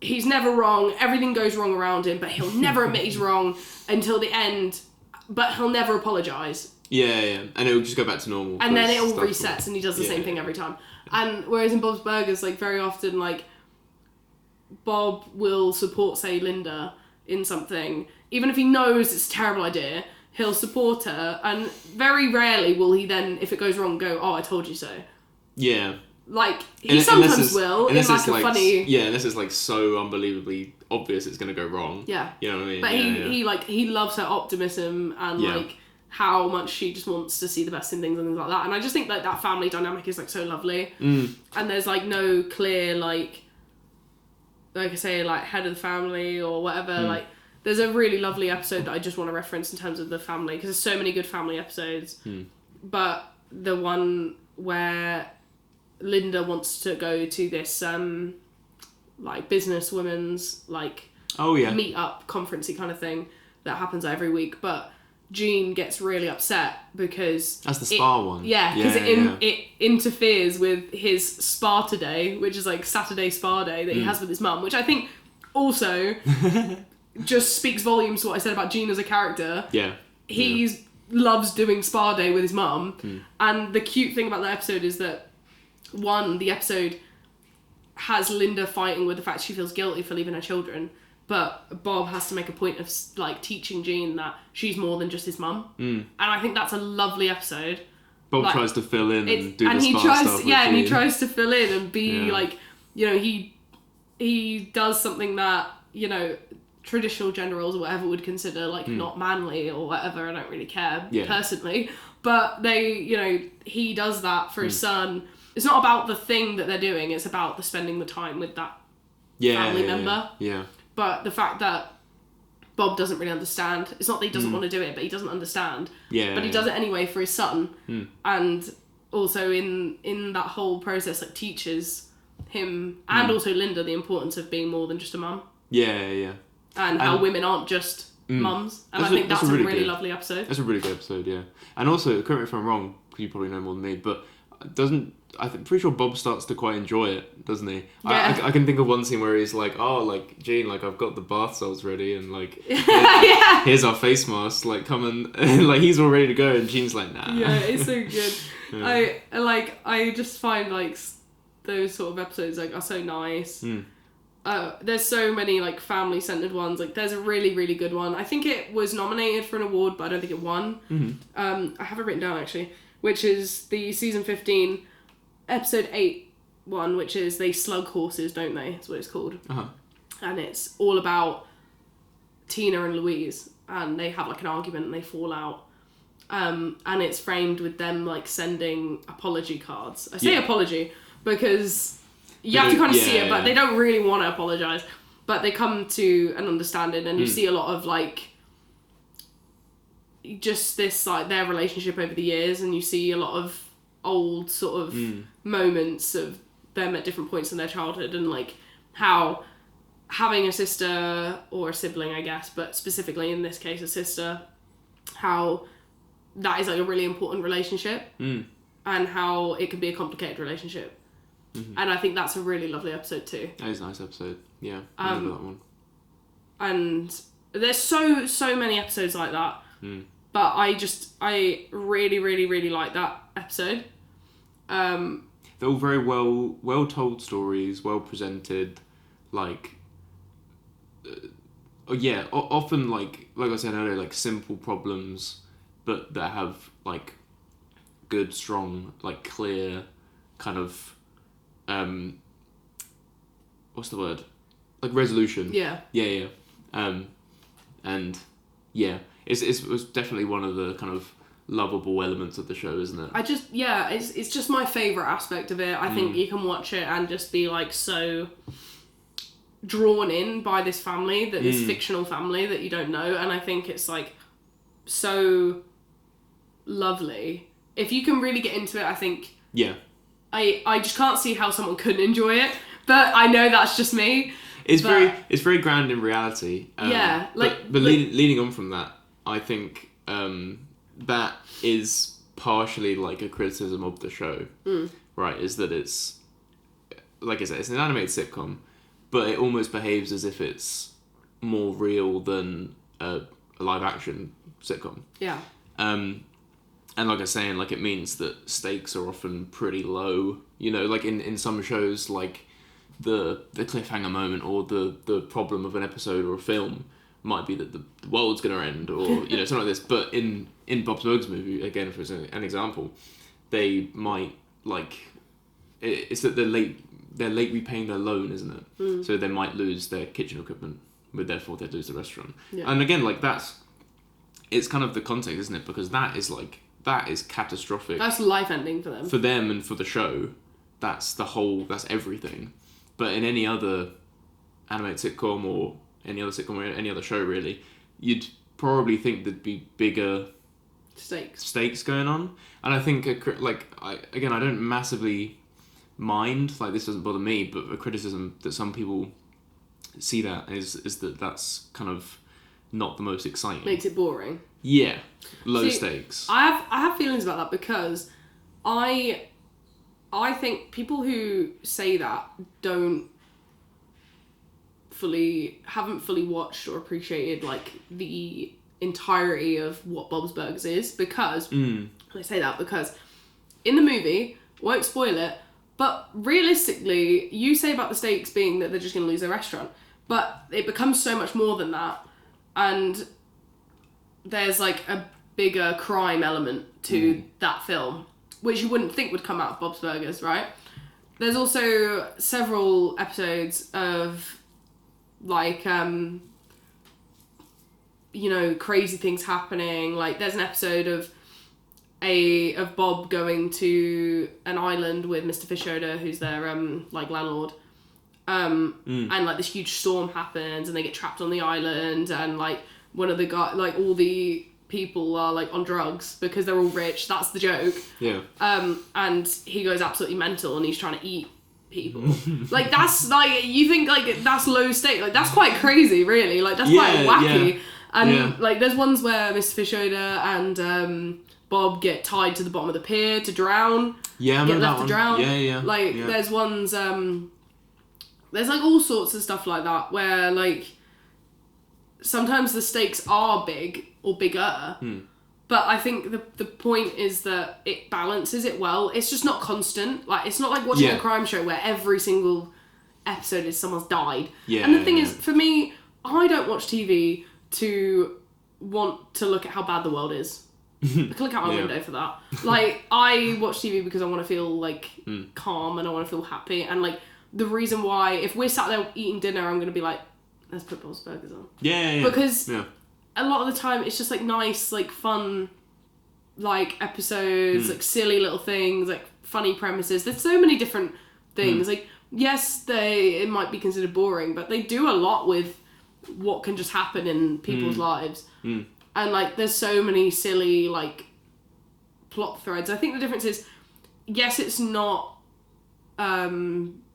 he's never wrong. Everything goes wrong around him, but he'll never admit he's wrong until the end. But he'll never apologise. Yeah. And it'll just go back to normal. And then it all resets and he does the same thing every time. And whereas in Bob's Burgers, like, very often, like, Bob will support, say, Linda in something. Even if he knows it's a terrible idea, he'll support her. And very rarely will he then, if it goes wrong, go, oh, I told you so. Yeah. Like, he sometimes will, in, like, a funny... Yeah, unless it's, like, so unbelievably obvious it's going to go wrong. Yeah. You know what I mean? But he loves her optimism and, like, how much she just wants to see the best in things and things like that. And I just think, like, that family dynamic is, like, so lovely. And there's, like, no clear, like I say, like, head of the family or whatever. Like, there's a really lovely episode that I just want to reference in terms of the family, because there's so many good family episodes. But the one where Linda wants to go to this, like, businesswomen's, like, meet-up, conference-y kind of thing that happens every week, but Jean gets really upset because... That's the spa one. Yeah, because it interferes with his Sparta day, which is, like, Saturday spa day that he has with his mum, which I think also just speaks volumes to what I said about Jean as a character. Yeah. He loves doing spa day with his mum, and the cute thing about that episode is that, one, the episode has Linda fighting with the fact she feels guilty for leaving her children, but Bob has to make a point of, like, teaching Jean that she's more than just his mum. And I think that's a lovely episode. Bob, like, tries to fill in and do the spa stuff. Yeah, and he tries to fill in and be like, you know, he does something that, you know, traditional generals or whatever would consider, like, not manly or whatever. I don't really care personally, but they, you know, he does that for his son. It's not about the thing that they're doing, it's about the spending the time with that family member. Yeah. But the fact that Bob doesn't really understand, it's not that he doesn't want to do it, but he doesn't understand. Yeah. But he does it anyway for his son. And also in that whole process, like, teaches him and also Linda the importance of being more than just a mum. Yeah. And how women aren't just mums. And I think that's a really lovely episode. That's a really good episode, yeah. And also, correct me if I'm wrong, because you probably know more than me, but I'm pretty sure Bob starts to quite enjoy it, doesn't he? Yeah. I can think of one scene where he's like, oh, like, Jean, like, I've got the bath salts ready, and, like, here's our face mask, like, come and, like, he's all ready to go, and Jean's like, nah. Yeah, it's so good. I just find, like, those sort of episodes, like, are so nice. There's so many, like, family-centered ones. Like, there's a really, really good one. I think it was nominated for an award, but I don't think it won. I have it written down, actually, which is the season 15, episode 8 one, which is They Slug Horses, Don't They? That's what it's called. And it's all about Tina and Louise, and they have, like, an argument and they fall out. And it's framed with them, like, sending apology cards. I say apology because you have to kind of see it, but they don't really want to apologise. But they come to an understanding, and you see a lot of, like, just this, like, their relationship over the years, and you see a lot of old sort of moments of them at different points in their childhood, and, like, how having a sister or a sibling, I guess, but specifically in this case a sister, how that is, like, a really important relationship, and how it can be a complicated relationship. And I think that's a really lovely episode too. That is a nice episode. Yeah, I remember that one. And there's so many episodes like that. But I really, really, really like that episode. they're all very well told stories, well presented, like. Often like I said earlier, like simple problems, but that have like good, strong, like clear, kind of, what's the word? Like resolution. Yeah. Yeah. And yeah, it was definitely one of the kind of lovable elements of the show, isn't it? It's just my favourite aspect of it. I think you can watch it and just be like so drawn in by this family, this fictional family that you don't know, and I think it's like so lovely. If you can really get into it, I think I just can't see how someone couldn't enjoy it, but I know that's just me. It's very grounded in reality. But leading on from that, I think that is partially like a criticism of the show, right? Is that it's, like I said, it's an animated sitcom, but it almost behaves as if it's more real than a live action sitcom. Yeah. And like I was saying, like it means that stakes are often pretty low. You know, like in some shows, like the cliffhanger moment or the problem of an episode or a film might be that the world's gonna end, or you know, something like this. But in Bob's Burgers movie, again for an example, they might like it's that they're late repaying their loan, isn't it? So they might lose their kitchen equipment, but therefore they'd lose the restaurant. Yeah. And again, like it's kind of the context, isn't it? Because that is catastrophic. That's life ending for them. For them and for the show, that's everything. But in any other animated sitcom or any other sitcom or any other show, really, you'd probably think there'd be bigger stakes going on. And I think, I don't massively mind, like this doesn't bother me, but a criticism that some people see that is that that's kind of not the most exciting. Makes it boring. Yeah, low stakes. I have feelings about that because I think people who say that haven't fully watched or appreciated like the entirety of what Bob's Burgers is, because I say that because in the movie, won't spoil it, but realistically, you say about the stakes being that they're just going to lose their restaurant, but it becomes so much more than that, and there's like a bigger crime element to that film, which you wouldn't think would come out of Bob's Burgers, right? There's also several episodes of like crazy things happening. Like there's an episode of Bob going to an island with Mr. Fishoda, who's their landlord, and like this huge storm happens and they get trapped on the island, and like one of the guys, like all the people are like on drugs because they're all rich. That's the joke. Yeah. And he goes absolutely mental and he's trying to eat people. Like that's like, you think like that's low stake, like that's quite crazy, really. Like that's quite wacky. Yeah. And like there's ones where Mr. Fishoda and Bob get tied to the bottom of the pier to drown. Yeah, I get left to drown. Yeah. Like there's ones there's like all sorts of stuff like that where like sometimes the stakes are big or bigger. But I think the point is that it balances it well. It's just not constant. Like it's not like watching a crime show where every single episode is someone's died. Yeah. And the thing is, for me, I don't watch TV to want to look at how bad the world is. I can look out my window for that. Like I watch TV because I want to feel like calm and I want to feel happy. And like the reason why, if we're sat there eating dinner, I'm going to be like, let's put Bob's Burgers on. Yeah. Because a lot of the time it's just like nice, like fun, like episodes, like silly little things, like funny premises. There's so many different things. Like yes, it might be considered boring, but they do a lot with what can just happen in people's lives. And like there's so many silly like plot threads. I think the difference is, yes, it's not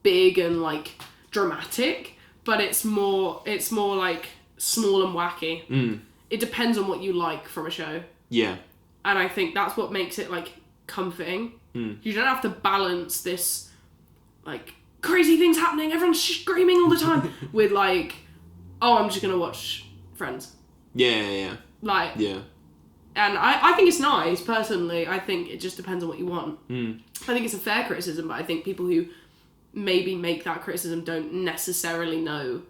big and like dramatic, but it's more like small and wacky. It depends on what you like from a show. Yeah. And I think that's what makes it like comforting. You don't have to balance this like crazy things happening, everyone's screaming all the time with like, oh, I'm just gonna watch Friends. Yeah. Like, And I think it's nice, personally. I think it just depends on what you want. I think it's a fair criticism, but I think people who maybe make that criticism don't necessarily know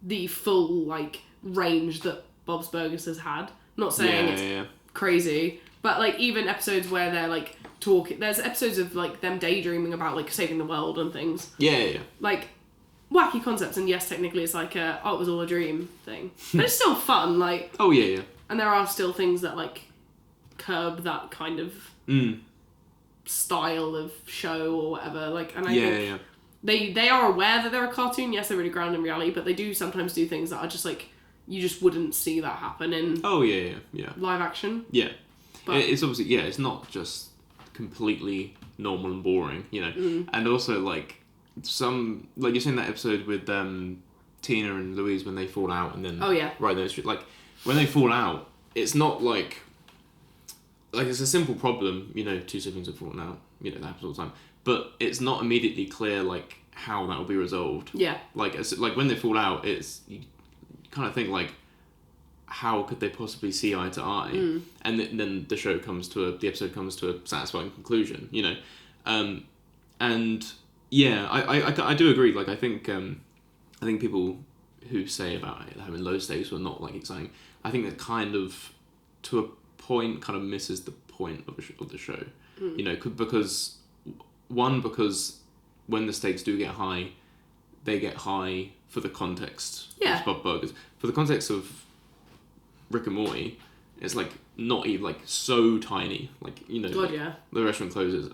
the full, like, range that Bob's Burgers has had. Not saying it's crazy, but, like, even episodes where they're, like, talking... There's episodes of, like, them daydreaming about, like, saving the world and things. Yeah. Like, wacky concepts, and yes, technically it's like it was all a dream thing. But it's still fun, like... Oh, yeah. And there are still things that, like, curb that kind of style of show or whatever. Like, and I think they are aware that they're a cartoon. Yes, they're really grounded in reality, but they do sometimes do things that are just, like, you just wouldn't see that happen in live action. Yeah. But It's obviously, it's not just completely normal and boring, you know. And also, like, some, like, you're seeing that episode with Tina and Louise when they fall out and then... Oh, yeah. Right there, like... When they fall out, it's not like it's a simple problem, you know, two siblings have fallen out, you know, that happens all the time. But it's not immediately clear, like, how that will be resolved. Yeah. Like, when they fall out, you kind of think, like, how could they possibly see eye to eye? And then the episode comes to a satisfying conclusion, you know. And, yeah, I do agree, like, I think people who say about it having low stakes or not, like, exciting, I think that kind of, to a point, kind of misses the point of the show. You know, because when the stakes do get high, they get high for the context of Bob Burgers. For the context of Rick and Morty, it's, like, not even, like, so tiny. Like, you know, the restaurant closes,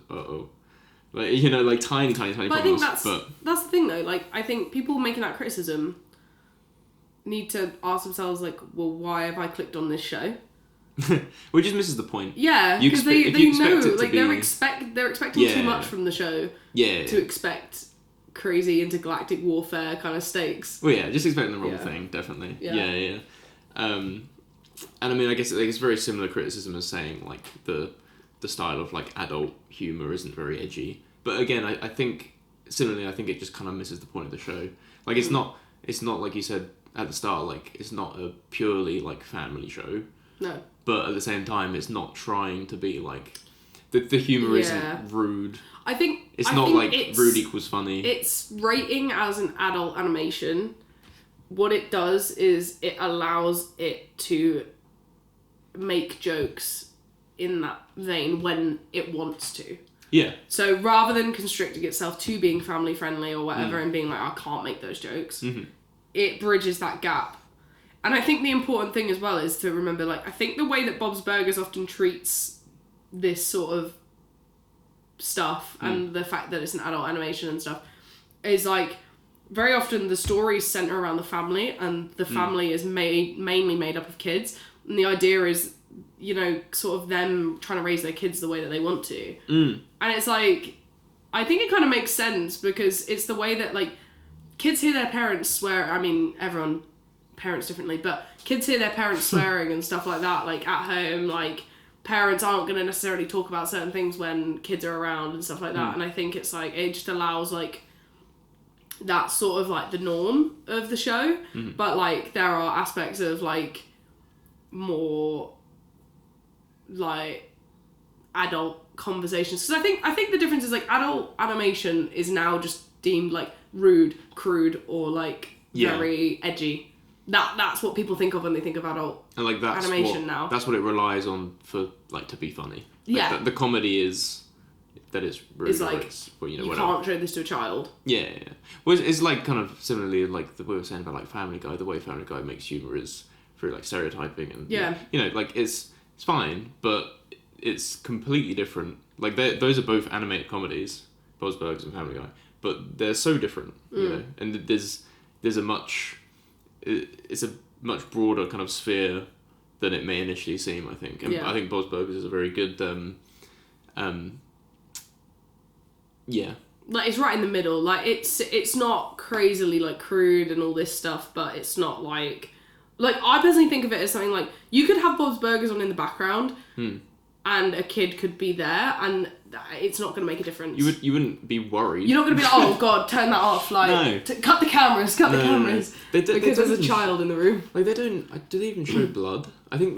like, you know, like, tiny but problems. I think that's the thing, though. Like, I think people making that criticism need to ask themselves, like, well, why have I clicked on this show? Which just misses the point. Yeah, because they know, like, they're expecting too much from the show. To expect crazy intergalactic warfare kind of stakes. Well, yeah, just expecting the wrong thing, definitely. Yeah. And I mean, I guess it's very similar criticism as saying, like, the style of, like, adult humour isn't very edgy. But again, I think similarly, I think it just kind of misses the point of the show. Like, it's not like you said at the start, like, it's not a purely, like, family show. No. But at the same time, it's not trying to be, like... The humour isn't rude. I think... It's not like rude equals funny. It's rating as an adult animation. What it does is it allows it to make jokes in that vein when it wants to. Yeah. So rather than constricting itself to being family friendly or whatever and being like, I can't make those jokes... It bridges that gap. And I think the important thing as well is to remember, like, I think the way that Bob's Burgers often treats this sort of stuff and the fact that it's an adult animation and stuff is, like, very often the stories centre around the family and the family is mainly made up of kids. And the idea is, you know, sort of them trying to raise their kids the way that they want to. And it's like, I think it kind of makes sense because it's the way that, like, kids hear their parents swear. I mean, everyone parents differently, but kids hear their parents swearing and stuff like that, like, at home. Like, parents aren't going to necessarily talk about certain things when kids are around and stuff like that. And I think it's, like, it just allows, like, that sort of, like, the norm of the show. But, like, there are aspects of, like, more, like, adult conversations. Because I think the difference is, like, adult animation is now just deemed, like, rude, crude, or, like, very edgy. That's what people think of when they think of adult animation now. That's what it relies on for, like, to be funny. Like, the comedy is that it's rude. It's like, you can't show this to a child. Yeah. Well, it's like kind of similarly like the way we were saying about, like, Family Guy. The way Family Guy makes humour is through, like, stereotyping and you know, like, it's fine, but it's completely different. Like, those are both animated comedies, Bob's Burgers and Family Guy, but they're so different, you know. And there's a much broader kind of sphere than it may initially seem, I think. And I think Bob's Burgers is a very good like, it's right in the middle. Like, it's not crazily, like, crude and all this stuff, but it's not like I personally think of it as something like, you could have Bob's Burgers on in the background and a kid could be there and it's not going to make a difference. You wouldn't be worried. You're not going to be like, oh god, turn that off, like, cut the cameras. Because there's a child in the room. Like, do they even show blood? I think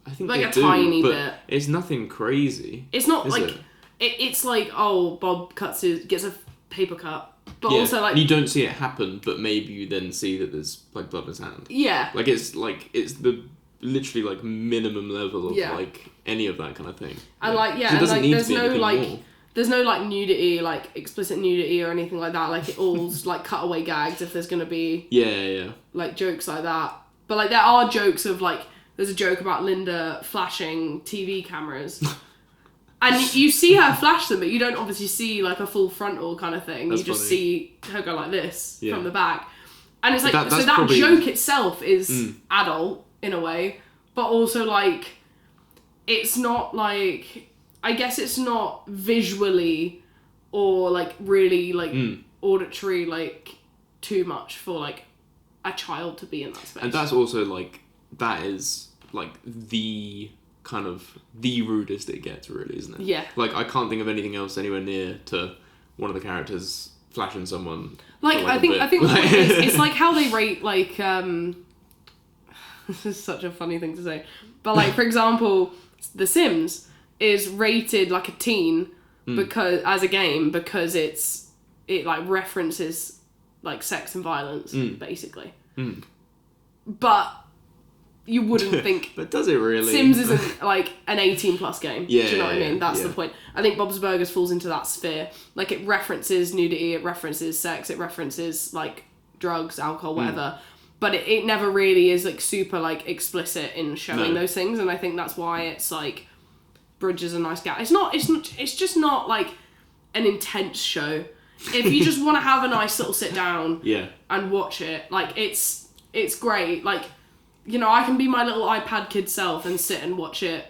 I think like they a do, tiny but bit. it's nothing crazy. It's not is like it? It's like, oh, Bob gets a paper cut, but Yeah, also like you don't see it happen, but maybe you then see that there's like blood in his hand. yeah, Like it's the literally like minimum level of Yeah. like any of that kind of thing. and like yeah, So it and doesn't like need there's to be no anything like more. there's no like nudity, like explicit nudity or anything like that. Like it all's like cutaway gags if there's gonna be Yeah. like jokes like that. But like there are jokes of like there's a joke about Linda flashing TV cameras. And you see her flash them, but you don't obviously see like a full frontal kind of thing. That's you just funny. see her go like this Yeah. from the back. And it's like, But so that's that probably- joke itself is adult in a way, but also like, it's not like, I guess it's not visually or like really like auditory like too much for like a child to be in that space. And that's also like, that is like the kind of the rudest it gets, really, isn't it? Yeah. Like I can't think of anything else anywhere near to one of the characters flashing someone. Like, for, I a think bit. the point is, it's like how they rate like this is such a funny thing to say, but like for example, The Sims is rated like a teen because as a game because it like references like sex and violence basically, but you wouldn't think. But does it really? Sims isn't like an 18 plus game. Yeah, Do you know what I yeah, mean? That's yeah. the point. I think Bob's Burgers falls into that sphere. Like it references nudity, it references sex, it references like drugs, alcohol, whatever. But it never really is like super like explicit in showing No. those things, and I think that's why it's like bridges a nice gap. It's just not like an intense show. If you just want to have a nice little sit down Yeah. and watch it, like it's great. Like, you know, I can be my little iPad kid self and sit and watch it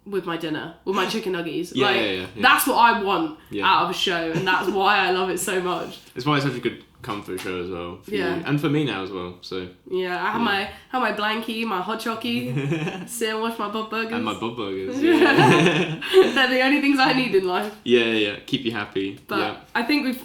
with my dinner, with my chicken nuggies. Yeah, like, yeah. that's what I want Yeah. out of a show, and that's why I love it so much. It's why it's such a good comfort show as well. For Yeah. you. And for me now as well. So Yeah, I have my blankie, my hot chocky, sit and watch my Bob Burgers. and my Bob Burgers. Yeah. They're the only things I need in life. yeah. Keep you happy. But yeah. I think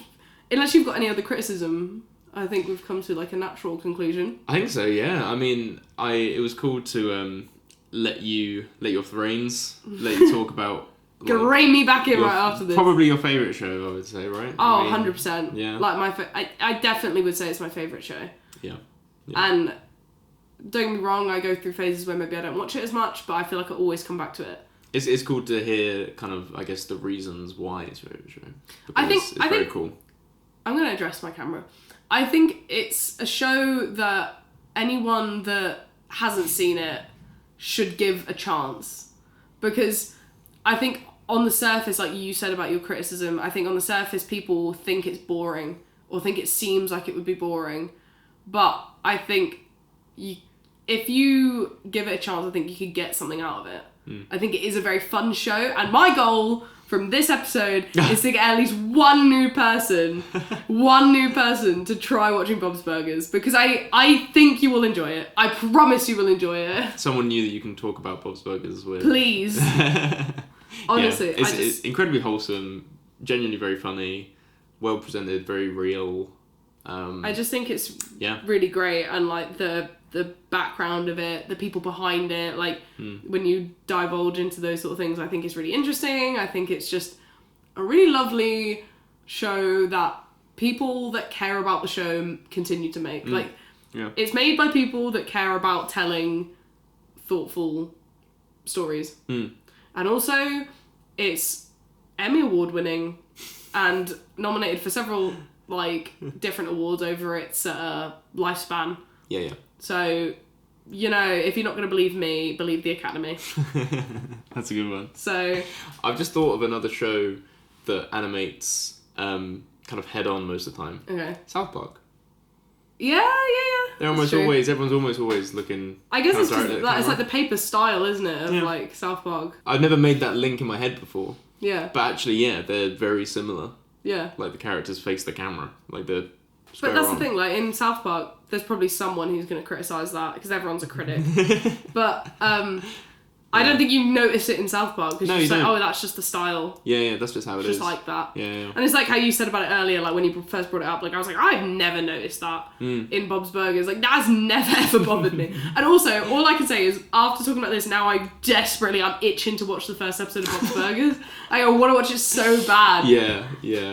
unless you've got any other criticism, I think we've come to like a natural conclusion. I think so. Yeah. I mean, it was cool to let you off the reins, let you talk about. Gonna rein me back in your- right after this. Probably your favourite show, I would say, right? Oh, I mean, 100%. Yeah. Like I definitely would say it's my favourite show. Yeah. And don't get me wrong, I go through phases where maybe I don't watch it as much, but I feel like I always come back to it. It's cool to hear kind of, I guess, the reasons why it's your favourite show. I think- Because it's I very think- cool. I'm going to address my camera. I think it's a show that anyone that hasn't seen it should give a chance. Because I think on the surface, like you said about your criticism, I think on the surface people think it's boring or think it seems like it would be boring. But I think if you give it a chance, I think you could get something out of it. I think it is a very fun show, and my goal from this episode is to get at least one new person to try watching Bob's Burgers, because I think you will enjoy it. I promise you will enjoy it. Someone new that you can talk about Bob's Burgers with. Please. Honestly, yeah, it's incredibly wholesome, genuinely very funny, well presented, very real. I just think it's Yeah. really great, and like the background of it, the people behind it, like when you divulge into those sort of things, I think it's really interesting. I think it's just a really lovely show that people that care about the show continue to make. Like, Yeah. it's made by people that care about telling thoughtful stories. And also, it's Emmy Award winning and nominated for several like different awards over its lifespan. Yeah. So, you know, if you're not going to believe me, believe the Academy. That's a good one. So, I've just thought of another show that animates kind of head on most of the time. okay. South Park. Yeah. They're That's almost true. everyone's almost always looking. I guess it's kind of because directly at it's the like the paper style, isn't it, of Yeah. like South Park. I've never made that link in my head before, Yeah. but actually, yeah, they're very similar. Yeah. Like the characters face the camera, like the. But that's the thing, like in South Park, there's probably someone who's going to criticise that because everyone's a critic. But I I don't think you notice it in South Park because No, you're just you like, don't. oh, that's just the style. Yeah, that's just how it It's is. just like that. Yeah. And it's like how you said about it earlier, like when you first brought it up, like I was like, I've never noticed that in Bob's Burgers. Like that's never ever bothered me. And also, all I can say is after talking about this, now I'm itching to watch the first episode of Bob's Burgers. I want to watch it so bad. Yeah,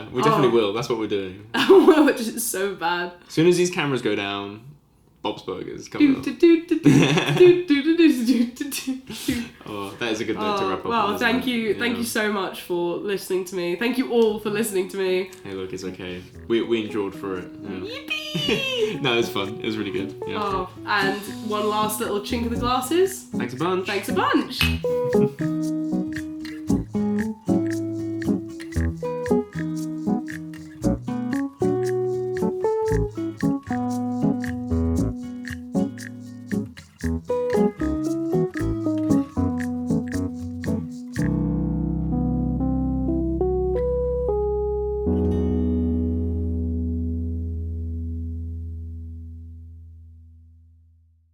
we definitely Oh. will. That's what we're doing. I want to watch it so bad. As soon as these cameras go down, Bob's Burgers coming up. Oh, that is a good note to wrap up on. Well, isn't thank it? you. Yeah. Thank you so much for listening to me. Thank you all for listening to me. Hey, look, it's okay. We endured for it. Yeah. Yippee! No, it was fun. It was really good. Yeah. Oh, and one last little chink of the glasses. Thanks a bunch. Thanks a bunch.